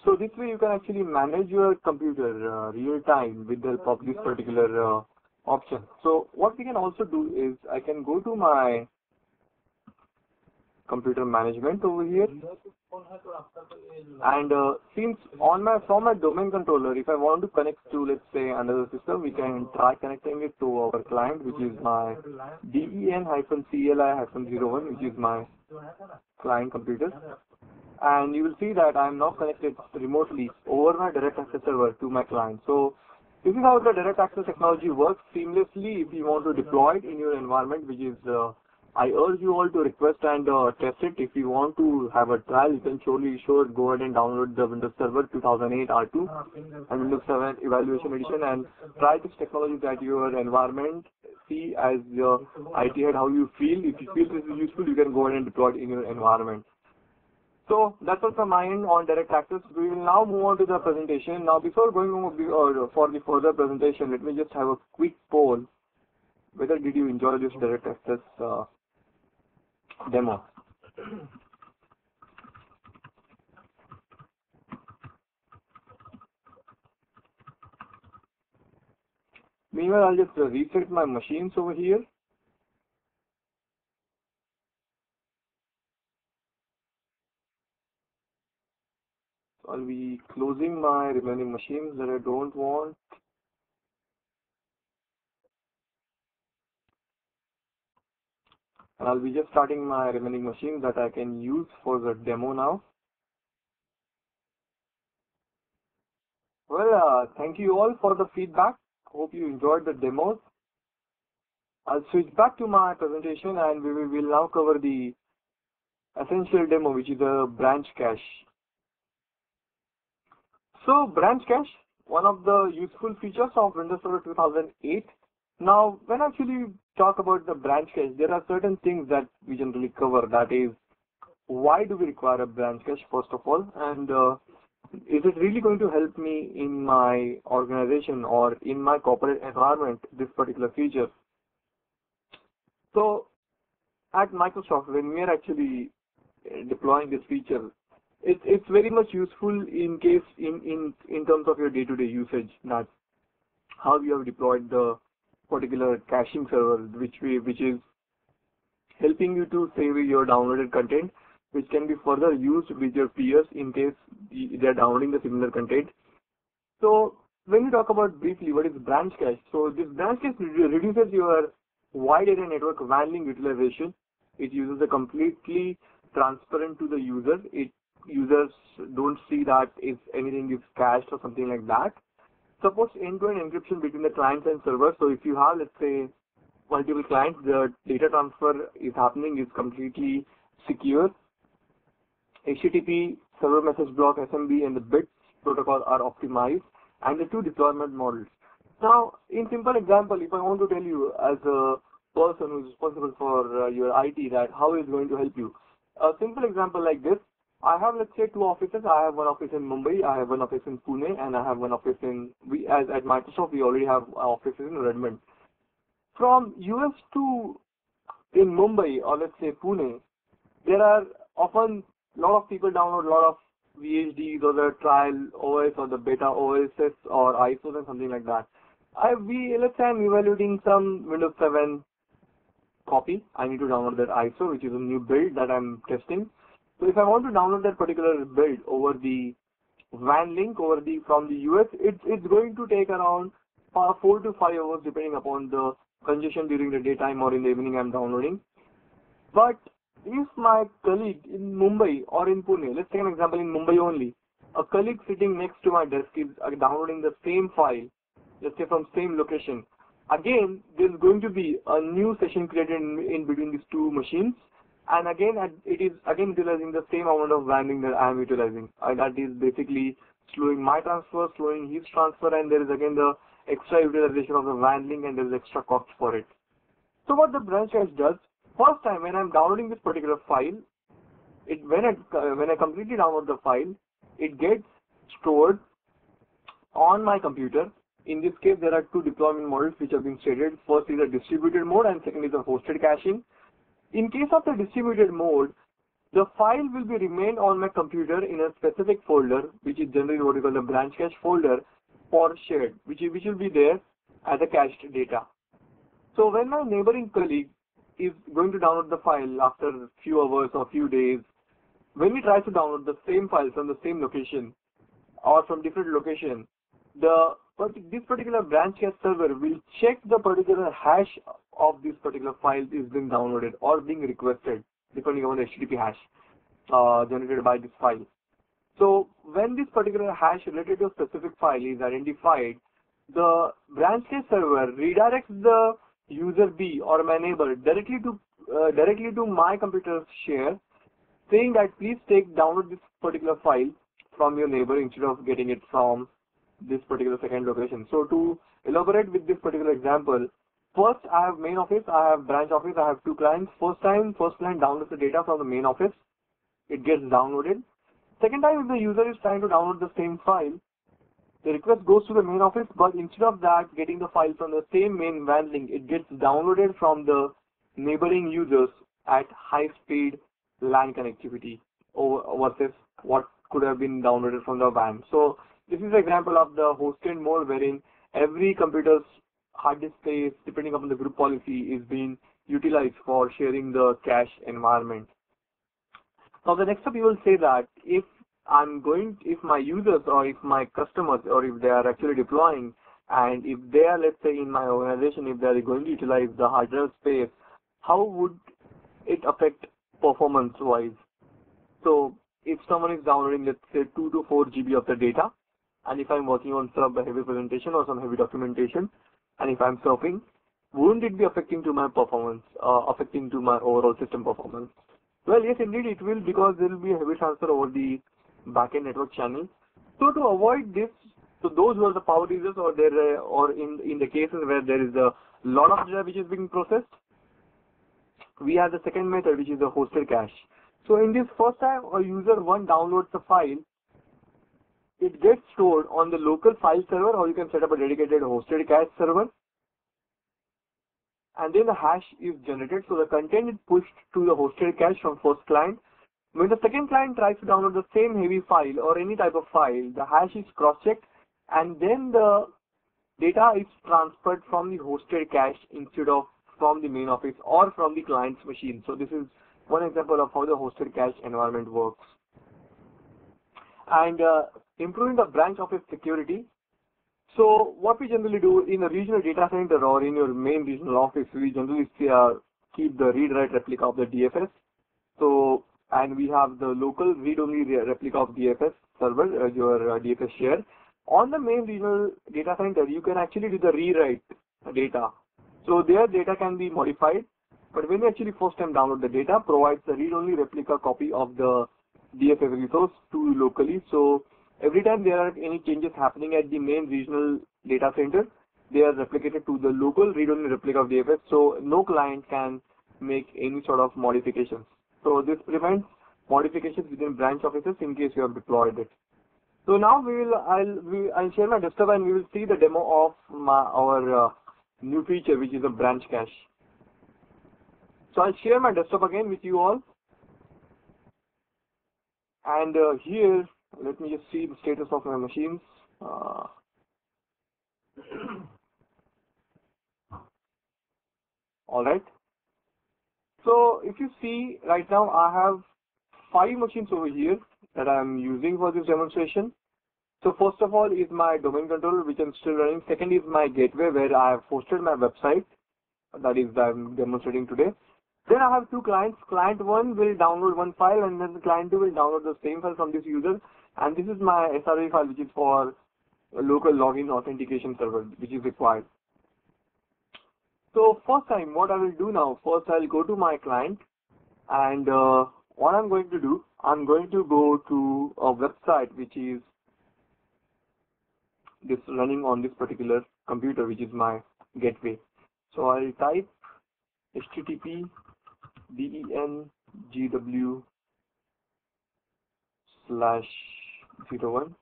So this way you can actually manage your computer real time with the help of this particular option. So what we can also do is I can go to my computer management over here, and since from my domain controller, if I want to connect to, let's say, another system, we can try connecting it to our client, which is my DEN-CLI-01, which is my client computer. And you will see that I am now connected remotely over my direct access server to my client. So this is how the direct access technology works seamlessly if you want to deploy it in your environment, which is I urge you all to request and test it. If you want to have a trial, you can go ahead and download the Windows Server 2008 R2 and Windows 7 Evaluation Edition and try this technology at your environment. See as your IT head how you feel. If you feel this is useful, you can go ahead and deploy it in your environment. So that's all from my end on direct access. We will now move on to the presentation. Now before going on for the further presentation, let me just have a quick poll. Whether did you enjoy this direct access demo? Meanwhile, I'll just reset my machines over here. I'll be closing my remaining machines that I don't want. And I'll be just starting my remaining machines that I can use for the demo now. Well, thank you all for the feedback. Hope you enjoyed the demos. I'll switch back to my presentation and we will now cover the essential demo, which is a branch cache. So branch cache, one of the useful features of Windows Server 2008. Now, when I actually talk about the branch cache, there are certain things that we generally cover. That is, why do we require a branch cache, first of all, and is it really going to help me in my organization or in my corporate environment, this particular feature? So, at Microsoft, when we are actually deploying this feature, it's very much useful in case in terms of your day-to-day usage. That how you have deployed the particular caching server, which is helping you to save your downloaded content, which can be further used with your peers in case they are downloading the similar content. So when you talk about briefly what is branch cache, so this branch cache reduces your wide area network WAN link utilization. It uses a completely transparent to the user. Users don't see that if anything is cached or something like that. Supports end-to-end encryption between the clients and servers. So if you have, let's say, multiple clients, the data transfer is happening is completely secure. HTTP, server message block, SMB, and the bits protocol are optimized, and the two deployment models. Now, in simple example, if I want to tell you as a person who is responsible for your IT that how it's going to help you, a simple example like this. I have, let's say, two offices. I have one office in Mumbai, I have one office in Pune, and I have one office as at Microsoft, we already have offices in Redmond. From US to in Mumbai or let's say Pune, there are often a lot of people download a lot of VHDs or the trial OS or the beta OSs or ISOs and something like that. Let's say I'm evaluating some Windows 7 copy. I need to download that ISO, which is a new build that I'm testing. So if I want to download that particular build over the WAN link from the US, it's going to take around 4 to 5 hours depending upon the congestion during the daytime or in the evening I'm downloading. But if my colleague in Mumbai or in Pune, let's take an example in Mumbai only, a colleague sitting next to my desk is downloading the same file, let's say from same location. Again, there's going to be a new session created in between these two machines. And again, it is again utilizing the same amount of WAN link that I am utilizing. That is basically slowing my transfer, slowing his transfer, and there is again the extra utilization of the WAN link, and there is extra cost for it. So what the branch cache does, first time when I'm downloading this particular file, when I completely download the file, it gets stored on my computer. In this case, there are two deployment models which have been stated. First is a distributed mode, and second is a hosted caching. In case of the distributed mode, the file will be remained on my computer in a specific folder, which is generally what we call the branch cache folder, for shared, which will be there as a cached data. So when my neighboring colleague is going to download the file after a few hours or few days, when he tries to download the same file from the same location or from different location, this particular branch cache server will check the particular hash of this particular file is being downloaded or being requested, depending on the HTTP hash generated by this file. So when this particular hash related to a specific file is identified, the branch cache server redirects the user B or my neighbor directly to my computer's share, saying that please download this particular file from your neighbor instead of getting it from this particular second location. So to elaborate with this particular example, first I have main office, I have branch office, I have two clients. First client downloads the data from the main office, it gets downloaded. Second time, if the user is trying to download the same file, the request goes to the main office, but instead of that getting the file from the same main WAN link, it gets downloaded from the neighboring users at high speed LAN connectivity versus what could have been downloaded from the WAN. So this is an example of the hosted mode wherein every computer's hard disk space, depending upon the group policy, is being utilized for sharing the cache environment. Now the next step, you will say that if my users or if my customers or if they are actually deploying and if they are, let's say in my organization, if they are going to utilize the hard drive space, how would it affect performance wise? So if someone is downloading, let's say 2 to 4 GB of the data, and if I'm working on some heavy presentation or some heavy documentation, and if I'm surfing, wouldn't it be affecting to my performance, affecting to my overall system performance? Well, yes, indeed it will, because there will be a heavy transfer over the backend network channel. So to avoid this, So those were the power users, or there, or in the cases where there is a lot of data which is being processed, we have the second method, which is the hosted cache. So in this first time a user one downloads the file, it gets stored on the local file server, or you can set up a dedicated hosted cache server, and then the hash is generated. So the content is pushed to the hosted cache from first client. When the second client tries to download the same heavy file or any type of file, the hash is cross-checked, and then the data is transferred from the hosted cache instead of from the main office or from the client's machine. So this is one example of how the hosted cache environment works. And improving the branch office security. So what we generally do in a regional data center or in your main regional office, we generally keep the read-write replica of the DFS. So, and we have the local read-only replica of DFS server, your DFS share. On the main regional data center, you can actually do the rewrite data. So their data can be modified, but when you actually first time download the data, provides the read-only replica copy of the DFS resource to locally. So every time there are any changes happening at the main regional data center, they are replicated to the local read-only replica of DFS. So no client can make any sort of modifications. So this prevents modifications within branch offices in case you have deployed it. So now I'll share my desktop and we will see the demo of our new feature, which is a branch cache. So I'll share my desktop again with you all. And here, let me just see the status of my machines. All right. So if you see right now, I have 5 machines over here that I'm using for this demonstration. So first of all is my domain controller, which I'm still running. Second is my gateway, where I have hosted my website, that is I'm demonstrating today. Then I have 2 clients. Client 1 will download one file, and then the client 2 will download the same file from this user. And this is my SRA file, which is for a local login authentication server, which is required. So first time, what I will do now, first I'll go to my client, and what I'm going to do, I'm going to go to a website which is this running on this particular computer, which is my gateway. So I'll type http://den/01.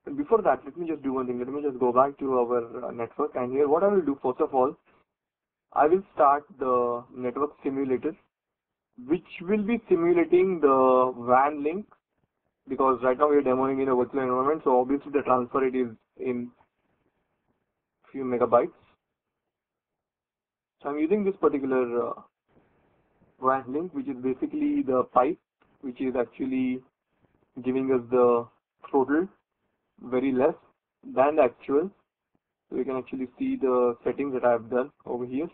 And before that, let me just do one thing. Let me just go back to our network, and here what I will do, first of all, I will start the network simulator, which will be simulating the WAN link, because right now we are demoing in a virtual environment, so obviously the transfer rate is in few megabytes. So I'm using this particular WAN link, which is basically the pipe, which is actually giving us the total very less than the actual. So you can actually see the settings that I have done over here.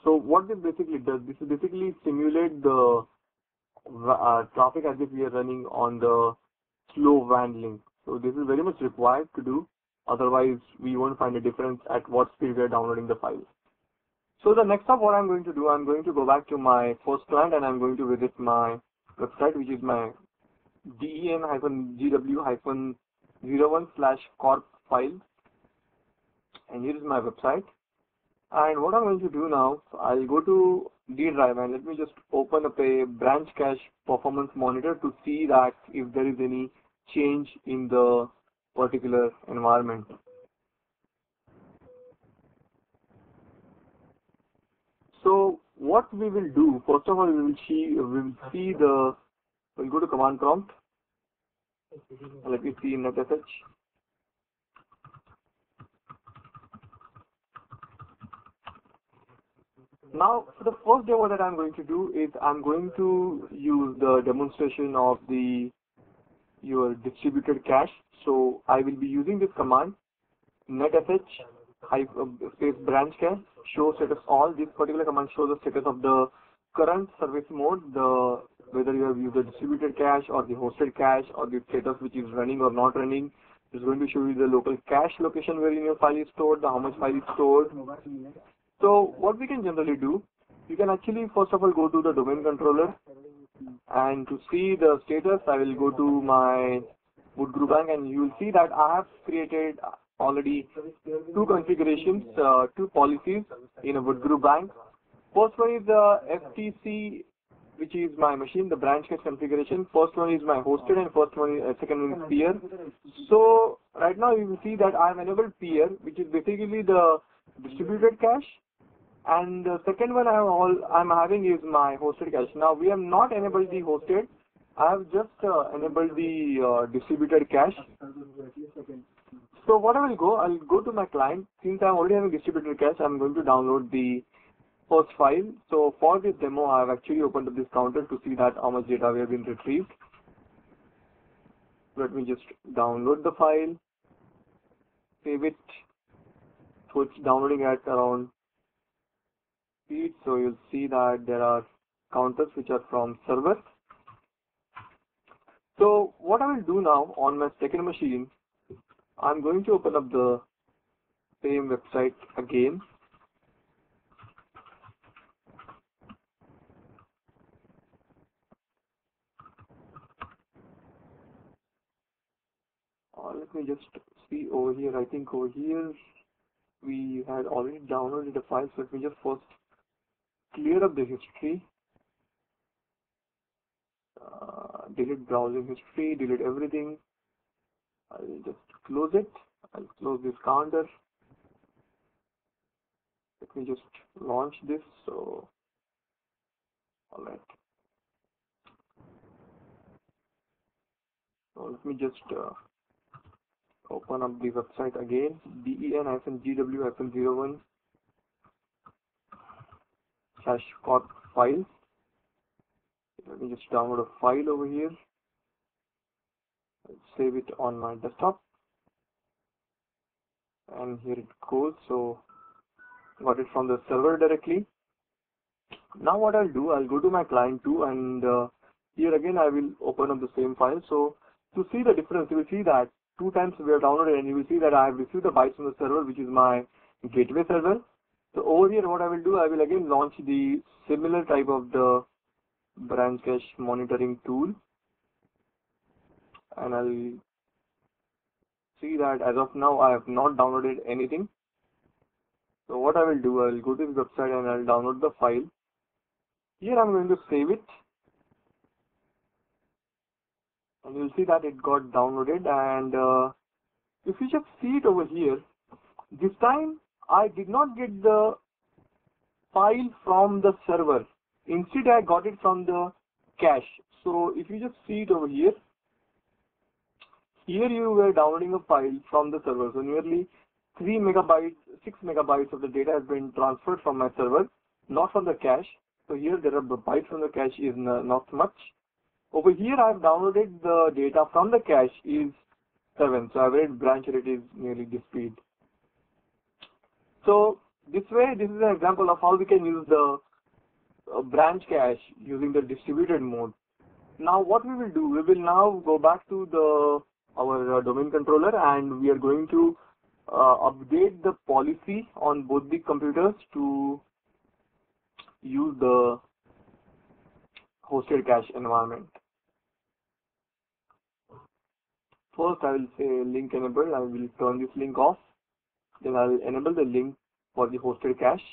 So what this basically does, this is basically simulate the traffic as if we are running on the slow WAN link. So this is very much required to do, otherwise we won't find a difference at what speed we are downloading the file. So the next up, what I'm going to do, I'm going to go back to my first client and I'm going to visit my website, which is my den-gw-01/corp file, and here is my website. And what I'm going to do now, I'll go to D drive and let me just open up a branch cache performance monitor to see that if there is any change in the particular environment. So what we will do, first of all, we'll go to command prompt. Let me see netsh. Now, for the first demo that I'm going to do is I'm going to use the demonstration of your distributed cache. So I will be using this command, netsh space branch cache show status all. This particular command shows the status of the current service mode, whether you have used the distributed cache or the hosted cache or the status which is running or not running. It's going to show you the local cache location wherein your file is stored, how much file is stored. So what we can generally do, you can actually first of all go to the domain controller And to see the status, I will go to my boot group bank, and you will see that I have created already two configurations, two policies in a boot group bank. First one is the FTC, which is my machine, the branch cache configuration. First one is my hosted, and second one is peer. So right now you will see that I have enabled peer, which is basically the distributed cache. And the second one I'm having is my hosted cache. Now we have not enabled the hosted. I have just enabled the distributed cache. So what I'll go to my client. Since I'm already having distributed cache, I'm going to download the first file. So for this demo, I have actually opened up this counter to see that how much data we have been retrieved. Let me just download the file, save it. So it's downloading at around speed. So you'll see that there are counters which are from server. So what I will do now on my second machine, I'm going to open up the same website again. Let me just see over here. I think over here we had already downloaded the file. So let me just first clear up the history. Delete browsing history, delete everything. I will just close it. I'll close this counter. Let me just launch this. So, alright. So let me just open up the website again. den-gw-01 /corp files. Let me just download a file over here. I'll save it on my desktop. And here it goes. So got it from the server directly. Now what I'll do, I'll go to my client 2, and here again I will open up the same file. So to see the difference, you will see that 2 times we have downloaded, and you will see that I have received the bytes from the server, which is my gateway server. So over here what I will do, I will again launch the similar type of the branch cache monitoring tool, and I'll see that as of now I have not downloaded anything. So what I will do, I will go to the website and I'll download the file. Here I'm going to save it, and you'll see that it got downloaded. And if you just see it over here, this time I did not get the file from the server. Instead I got it from the cache. So if you just see it over here, here you were downloading a file from the server. So nearly 3 megabytes, 6 megabytes of the data has been transferred from my server, not from the cache. So here there are the bytes from the cache is not much. Over here I have downloaded the data from the cache is 7. So average branch rate is nearly this speed. So this way, this is an example of how we can use the branch cache using the distributed mode. Now what we will do, we will now go back to our domain controller, and we are going to update the policy on both the computers to use the hosted cache environment. First I will say link enable. I will turn this link off. Then I will enable the link for the hosted cache.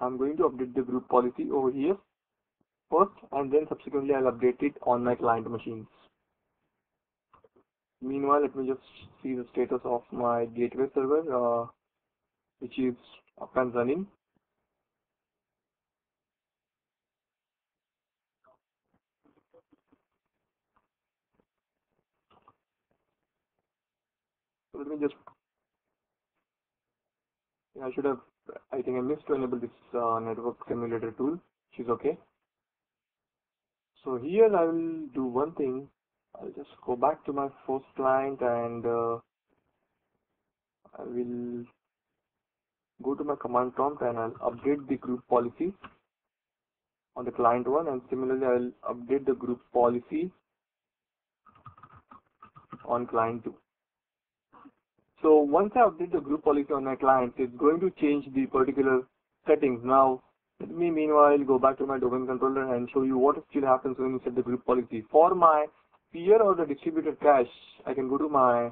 I'm going to update the group policy over here first, and then subsequently I'll update it on my client machines. Meanwhile, let me just see the status of my gateway server, which is up and running. So let me just, I think I missed to enable this network simulator tool, which is okay. So here I will do one thing. I'll just go back to my first client, and I will go to my command prompt, and I'll update the group policy on the client 1, and similarly I'll update the group policy on client 2. So once I update the group policy on my client, it's going to change the particular settings. Now Let me meanwhile go back to my domain controller and show you what still happens when you set the group policy. For my peer or the distributed cache, I can go to my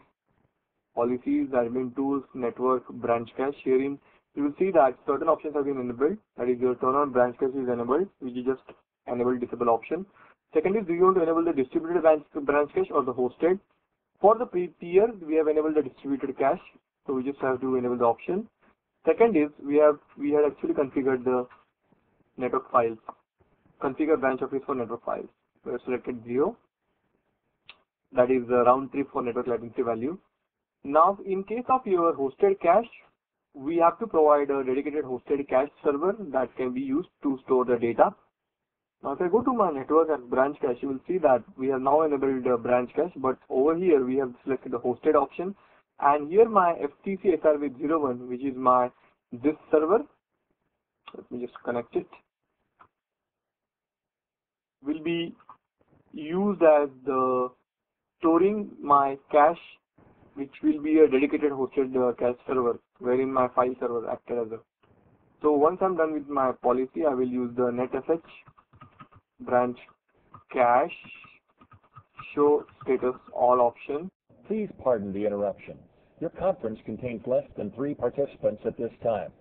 policies, admin tools, network, branch cache. Herein, you will see that certain options have been enabled. That is, your turn on branch cache is enabled, which is just enable disable option. Second is, do you want to enable the distributed branch cache or the hosted? For the peer, we have enabled the distributed cache, so we just have to enable the option. Second is, we had actually configured the network files. Configure branch office for network files. We have selected 0. That is the round trip for network latency value. Now, in case of your hosted cache, we have to provide a dedicated hosted cache server that can be used to store the data. Now, if I go to my network and branch cache, you will see that we have now enabled the branch cache, but over here we have selected the hosted option. And here my FTC SRv01, which is my this server, let me just connect it, will be used as the storing my cache, which will be a dedicated hosted cache server, wherein my file server acted as a. So once I'm done with my policy, I will use the netsh branch cache show status all option. Please pardon the interruption. Your conference contains less than 3 participants at this time.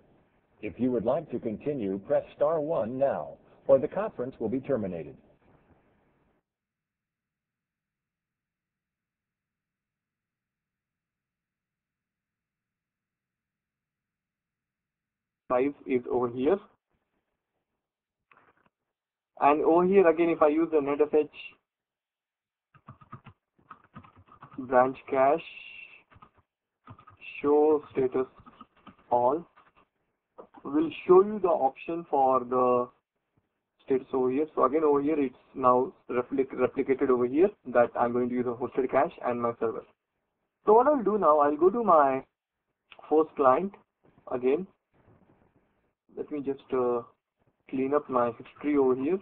If you would like to continue, press star 1 now, or the conference will be terminated. Size is over here. And over here again, if I use the netsh branch cache show status all, will show you the option for the status over here. So again over here it's now replicated over here that I'm going to use a hosted cache and my server. So what I'll do now, I'll go to my host client again. Let me just clean up my history over here.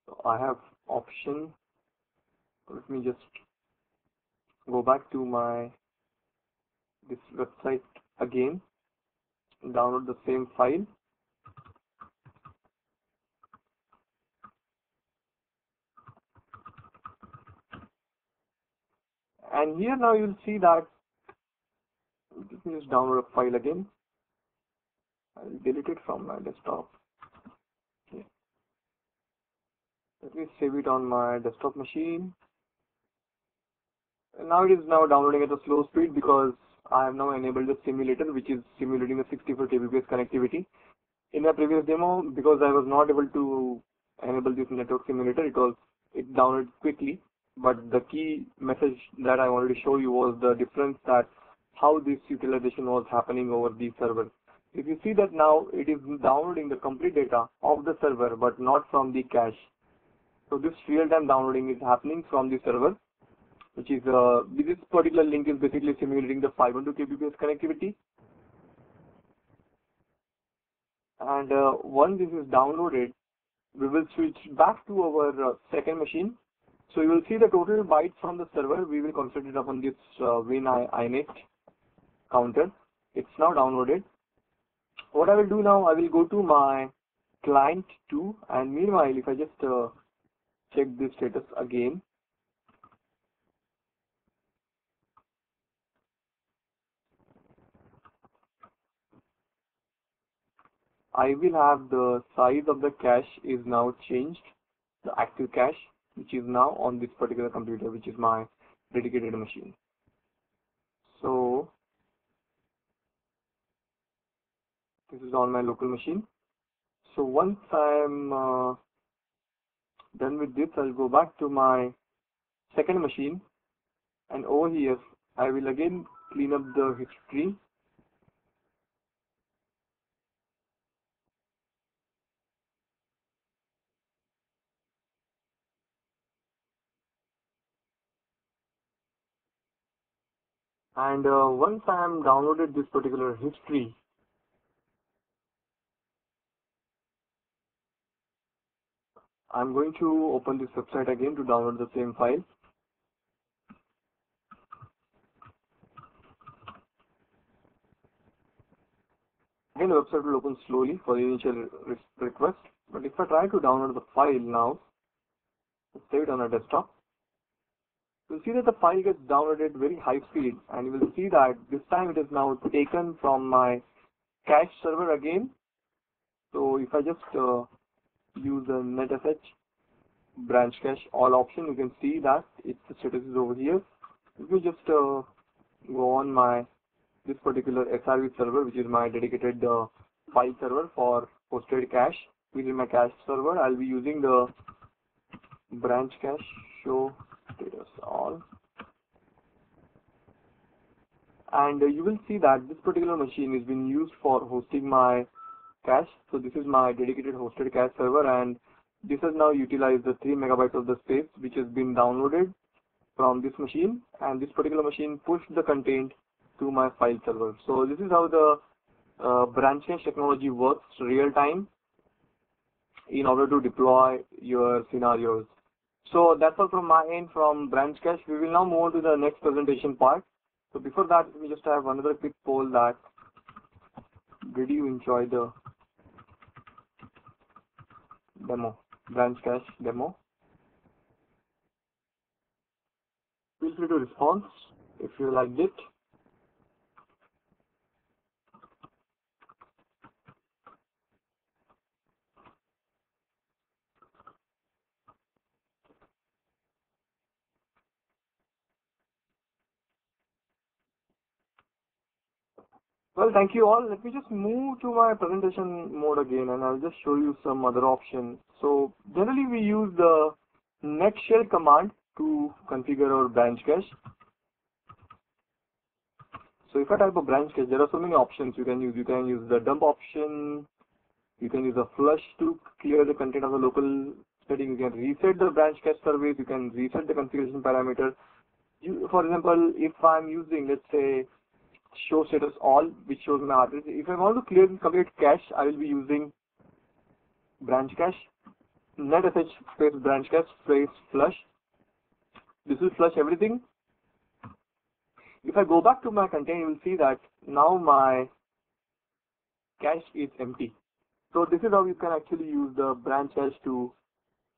So I have option. Let me just go back to my this website again, download the same file. And here now you'll see that, let me just download a file again. I'll delete it from my desktop. Okay. Let me save it on my desktop machine. And now it is now downloading at a slow speed because I have now enabled the simulator, which is simulating the 64 kbps connectivity. In my previous demo, because I was not able to enable this network simulator, it downloaded quickly. But the key message that I wanted to show you was the difference that how this utilization was happening over the server. If you see that now it is downloading the complete data of the server, but not from the cache. So this real-time downloading is happening from the server, which is this particular link is basically simulating the 512 kbps connectivity. And once this is downloaded, we will switch back to our second machine. So you will see the total bytes from the server. We will concentrate upon this win inet counter. It's now downloaded. What I will do now, I will go to my client 2, and meanwhile, if I just check this status again, I will have the size of the cache is now changed, the active cache, which is now on this particular computer, which is my dedicated machine. So this is on my local machine. So once I'm done with this, I'll go back to my second machine, and over here I will again clean up the history. And once I am downloaded this particular history, I'm going to open this website again to download the same file. again the website will open slowly for the initial request. But if I try to download the file now, save it on a desktop, you'll see that the file gets downloaded very high speed, and you will see that this time it is now taken from my cache server again. So if I just use the netsh branch cache all option, you can see that its status is over here. If you just go on this particular SRV server, which is my dedicated file server for hosted cache within my cache server, I'll be using the branch cache show status all, and you will see that this particular machine is being used for hosting my cache. So this is my dedicated hosted cache server, and this has now utilized the 3 megabytes of the space which has been downloaded from this machine, and this particular machine pushed the content to my file server. So this is how the branch cache technology works real time in order to deploy your scenarios. So that's all from my end from branch cache. We will now move on to the next presentation part. So before that, we just have another quick poll that did you enjoy the demo, branch cache demo? Feel free to respond if you liked it. Well, thank you all. Let me just move to my presentation mode again, and I'll just show you some other options. So generally we use the net shell command to configure our branch cache. So if I type a branch cache, there are so many options you can use. You can use the dump option, you can use a flush to clear the content of the local setting, you can reset the branch cache service, you can reset the configuration parameter. For example, if I'm using, let's say, show status all, which shows my address, if I want to clear the complete cache, I will be using branch cache, netsh space branch cache space flush. This will flush everything. If I go back to my content, you will see that now my cache is empty. So this is how you can actually use the branch cache to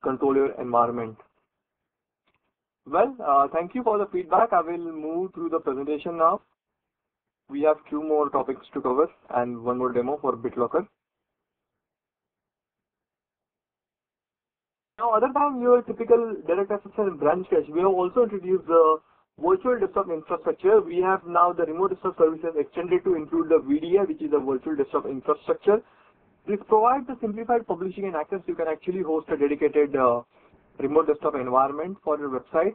control your environment. Well, thank you for the feedback. I will move through the presentation now. We have 2 more topics to cover and 1 more demo for BitLocker. Now, other than your typical direct access and branch cache, we have also introduced the virtual desktop infrastructure. We have now the remote desktop services extended to include the VDI, which is the virtual desktop infrastructure. This provides a simplified publishing and access. You can actually host a dedicated remote desktop environment for your website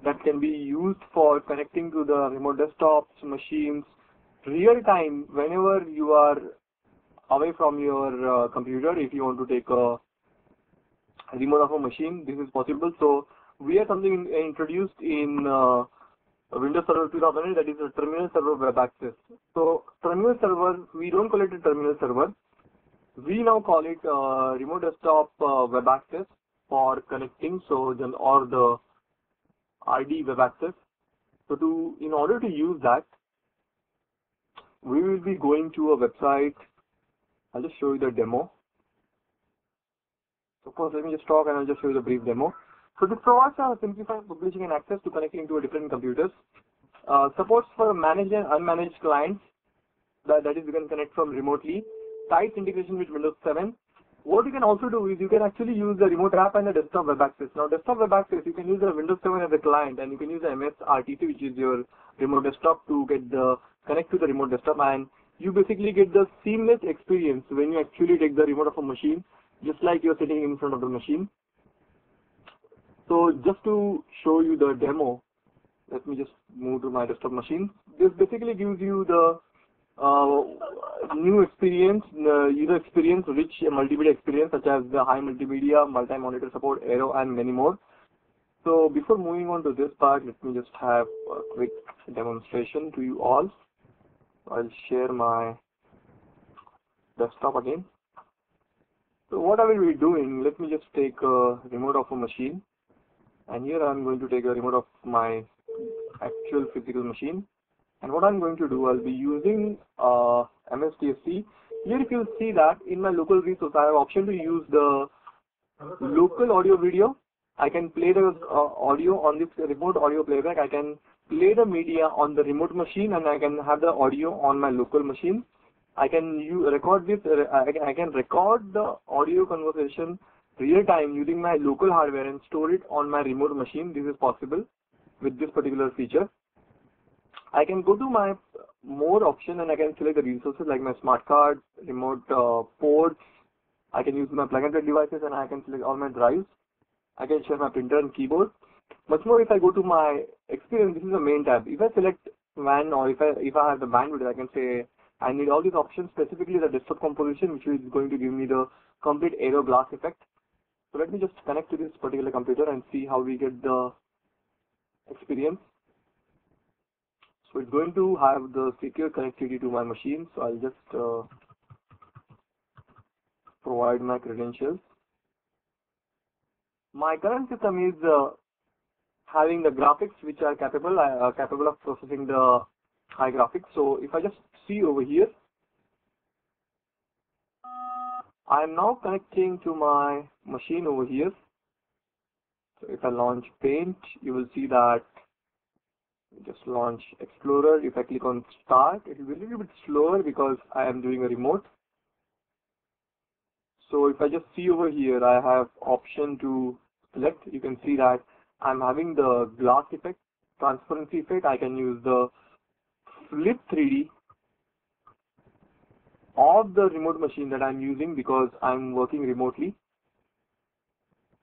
that can be used for connecting to the remote desktops, machines, real time whenever you are away from your computer. If you want to take a remote of a machine, this is possible. So we have something introduced in Windows Server 2008, that is a terminal server web access. So terminal server, we don't call it a terminal server. We now call it remote desktop web access for connecting, or the RD web access. So in order to use that, we will be going to a website. I'll just show you the demo. So first, let me just talk and I'll just show you the brief demo. So this provides a simplified publishing and access to connecting to different computers. Supports for managed and unmanaged clients. That is, you can connect from remotely. Tight integration with Windows 7. What you can also do is you can actually use the remote app and the desktop web access. Now, desktop web access, you can use the Windows 7 as a client, and you can use the MSRTC, which is your remote desktop, to connect to the remote desktop, and you basically get the seamless experience when you actually take the remote of a machine, just like you're sitting in front of the machine. So just to show you the demo, let me just move to my desktop machine. This basically gives you the new experience, user experience, rich multimedia experience, such as the high multimedia, multi-monitor support, Aero, and many more. So before moving on to this part, let me just have a quick demonstration to you all. I'll share my desktop again. So what I will be doing, let me just take a remote of a machine, and here I'm going to take a remote of my actual physical machine. And what I'm going to do, I'll be using MSTSC Here if you see that in my local resource, I have option to use the local audio video. I can play the audio on this remote audio playback. I can play the media on the remote machine, and I can have the audio on my local machine. I can record this. I can record the audio conversation real time using my local hardware and store it on my remote machine. This is possible with this particular feature. I can go to my more option and I can select the resources like my smart card, remote ports. I can use my plug and play devices, and I can select all my drives. I can share my printer and keyboard. Much more if I go to my experience, this is the main tab. If I select WAN, or if I have the bandwidth, I can say I need all these options, specifically the desktop composition, which is going to give me the complete aero glass effect. So let me just connect to this particular computer and see how we get the experience. So it's going to have the secure connectivity to my machine. So I'll just provide my credentials. My current system is having the graphics which are capable of processing the high graphics. So if I just see over here, I am now connecting to my machine over here. So if I launch Paint, you will see that just launch Explorer. If I click on Start, it will be a little bit slower because I am doing a remote. So if I just see over here, I have option to select. You can see that I'm having the glass effect, transparency effect. I can use the flip 3D of the remote machine that I'm using because I'm working remotely.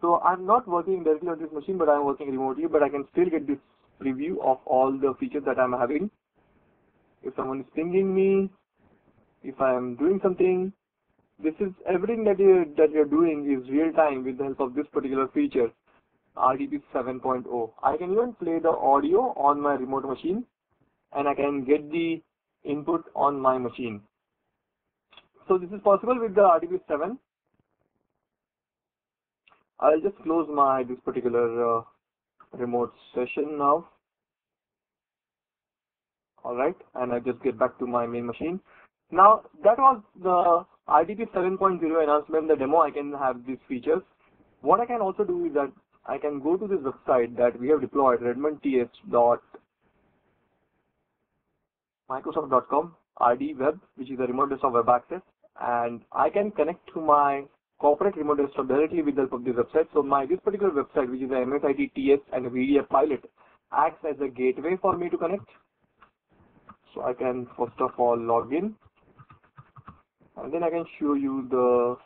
So I'm not working directly on this machine, but I'm working remotely, but I can still get this preview of all the features that I'm having. If someone is pinging me, if I am doing something, this is everything that you're doing is real time with the help of this particular feature, RDP 7.0. I can even play the audio on my remote machine, and I can get the input on my machine. So this is possible with the RDP 7. I'll just close this particular remote session now. Alright, and I just get back to my main machine. Now that was the RDP 7.0 enhancement, the demo. I can have these features. What I can also do is that I can go to this website that we have deployed, redmondts.microsoft.com, RD Web, which is a remote desktop web access, and I can connect to my corporate remote desktop directly with the help of this website. So this particular website, which is a MSIT TS and a VDA pilot, acts as a gateway for me to connect. So I can first of all log in, and then I can show you the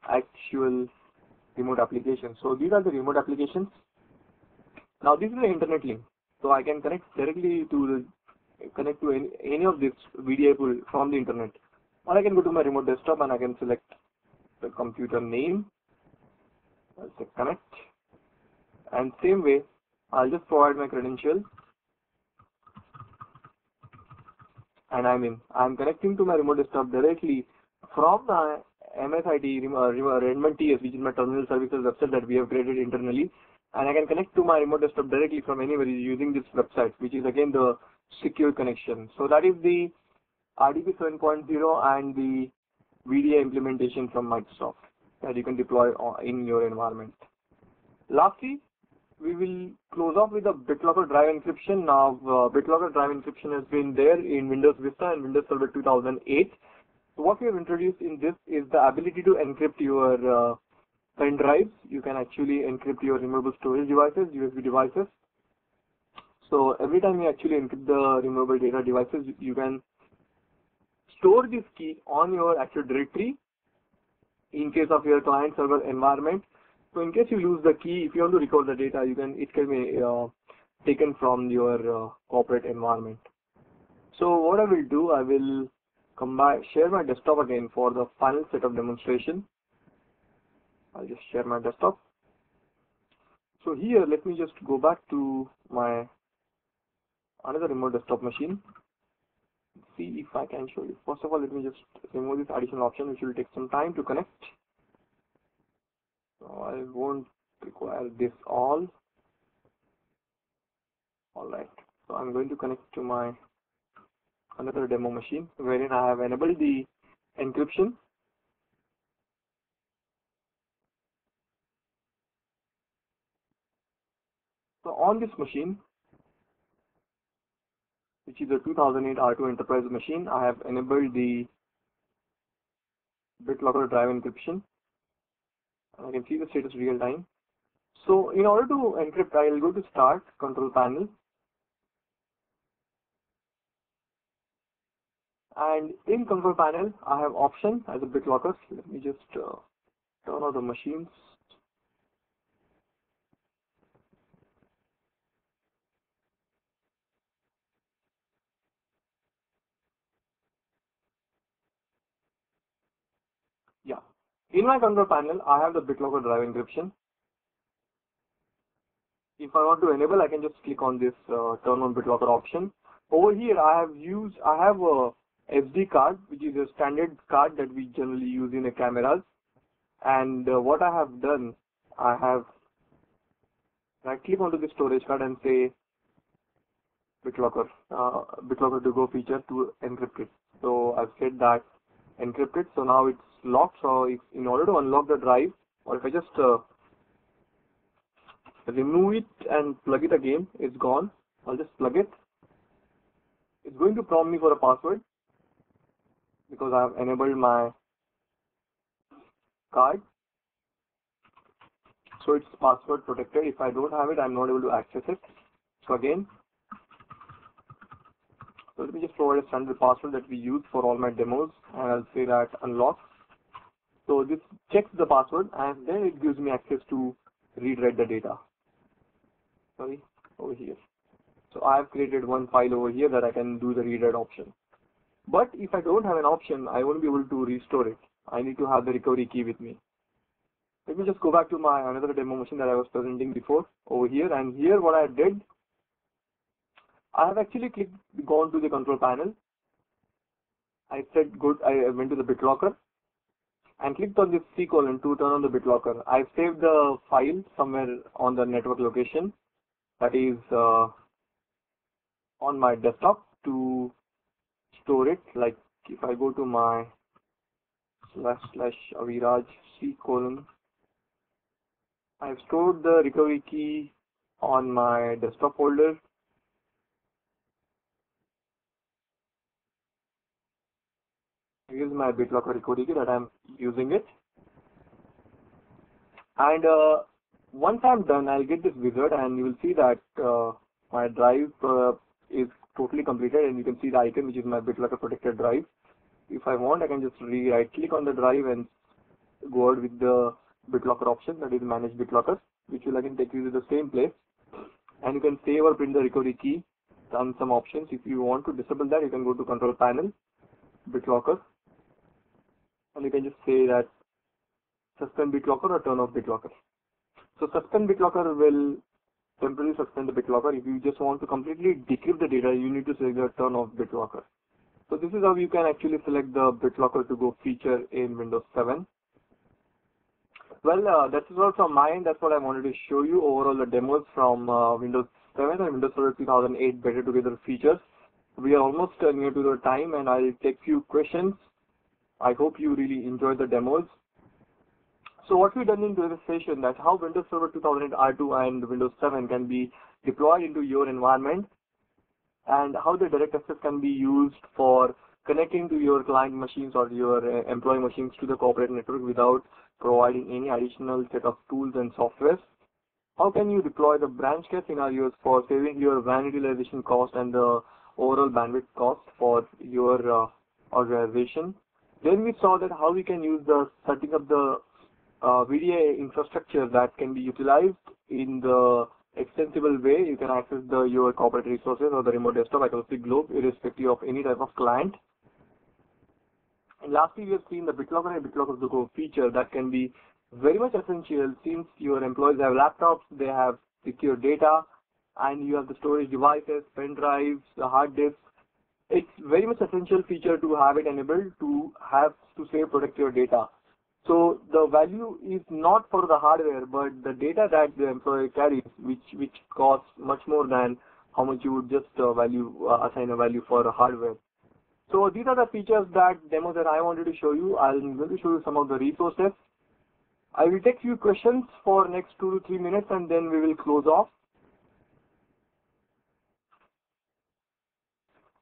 actual remote application. So these are the remote applications. Now this is the internet link, so I can connect directly to any of this VDA pool from the internet. Or I can go to my remote desktop and I can select the computer name. I'll say connect, and same way I'll just provide my credentials, and I'm connecting to my remote desktop directly from the MSIT Redmond TS, which is my terminal services website that we have created internally, and I can connect to my remote desktop directly from anywhere using this website, which is again the secure connection. So that is the RDP 7.0 and the VDA implementation from Microsoft that you can deploy in your environment. Lastly, we will close off with the BitLocker drive encryption. Now, BitLocker drive encryption has been there in Windows Vista and Windows Server 2008. So what we have introduced in this is the ability to encrypt your pen drives. You can actually encrypt your removable storage devices, USB devices. So every time you actually encrypt the removable data devices, you can store this key on your actual directory in case of your client server environment. So in case you lose the key, if you want to record the data, it can be taken from your corporate environment. So what I will do, I will share my desktop again for the final set of demonstration. I'll just share my desktop. So here, let me just go back to my another remote desktop machine. See if I can show you. First of all, let me just remove this additional option, which will take some time to connect. So I won't require this all. Alright, so I'm going to connect to my another demo machine wherein I have enabled the encryption. So on this machine, which is a 2008 R2 enterprise machine, I have enabled the BitLocker drive encryption. I can see the status real time. So in order to encrypt, I will go to Start, Control Panel, and in Control Panel, I have option as a BitLocker. Let me just turn on the machines. Yeah. In my Control Panel, I have the BitLocker drive encryption. If I want to enable, I can just click on this turn on BitLocker option. Over here, I have a SD card, which is a standard card that we generally use in a cameras. And what I have done, I have right click onto the storage card and say BitLocker, BitLocker to go feature to encrypt it. So I've said that encrypt it. So now it's locked. So if in order to unlock the drive, or if I just remove it and plug it again, it's gone. I'll just plug it. It's going to prompt me for a password because I have enabled my card. So it's password protected. If I don't have it, I'm not able to access it. So again, so let me just provide a standard password that we use for all my demos, and I'll say that unlock. So this checks the password and then it gives me access to read-write the data. Sorry, over here. So I have created one file over here that I can do the read-write option. But if I don't have an option, I won't be able to restore it. I need to have the recovery key with me. Let me just go back to my another demo machine that I was presenting before over here. And here what I did, I have actually gone to the control panel. I said good, I went to the BitLocker and clicked on this C colon to turn on the BitLocker. I saved the file somewhere on the network location, that is on my desktop, to store it. Like if I go to my / Aviraj C colon, I've stored the recovery key on my desktop folder. Here's my BitLocker recovery key that I'm using it. And once I'm done, I'll get this wizard and you will see that my drive is totally completed, and you can see the icon which is my BitLocker protected drive. If I want, I can just right click on the drive and go out with the BitLocker option, that is manage BitLocker, which will again take you to the same place. And you can save or print the recovery key, run some options. If you want to disable that, you can go to control panel, BitLocker, and you can just say that suspend BitLocker or turn off BitLocker. So suspend BitLocker will temporarily suspend the BitLocker. If you just want to completely decrypt the data, you need to select the turn off BitLocker. So this is how you can actually select the BitLocker to go feature in Windows 7. Well, that is all from my end. That's what I wanted to show you. Overall, the demos from Windows 7 and Windows Server 2008 Better Together features. We are almost near to the time, and I'll take few questions. I hope you really enjoyed the demos. So what we've done in this session, that how Windows Server 2008 R2 and Windows 7 can be deployed into your environment, and how the direct access can be used for connecting to your client machines or your employee machines to the corporate network without providing any additional set of tools and software. How can you deploy the branch care scenarios for saving your van utilization cost and the overall bandwidth cost for your organization. Then we saw that how we can use the setting up the VDI infrastructure that can be utilized in the extensible way. You can access your corporate resources or the remote desktop across the globe, irrespective of any type of client. And lastly, we have seen the BitLocker and BitLocker to go feature that can be very much essential since your employees have laptops, they have secure data, and you have the storage devices, pen drives, the hard disks. It's very much essential feature to have it enabled to save, protect your data. So the value is not for the hardware, but the data that the employee carries, which costs much more than how much you would just assign a value for a hardware. So these are the features demos that I wanted to show you. I'm going to show you some of the resources. I will take few questions for next 2 to 3 minutes and then we will close off.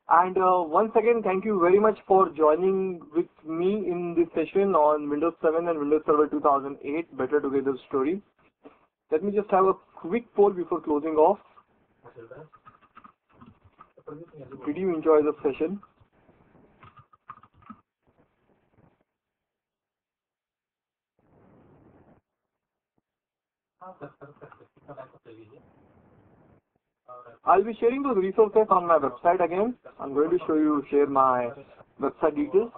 And once again, thank you very much for joining with me in this session on Windows 7 and Windows Server 2008 Better Together story. Let me just have a quick poll before closing off. Did you enjoy the session? I'll be sharing those resources on my website again. I'm going to share my website details.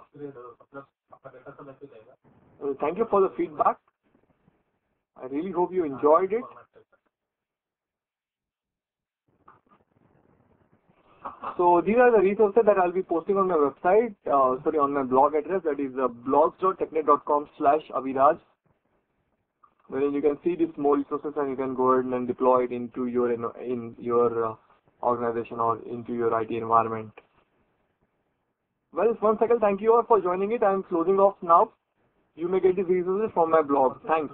Thank you for the feedback. I really hope you enjoyed it. So these are the resources that I'll be posting on my website, on my blog address, that is blogs.technet.com/Aviraj, wherein you can see these more resources and you can go ahead and deploy it into your organization or into your IT environment. Well, once again, thank you all for joining it. I'm closing off now. You may get these resources from my blog. Thanks.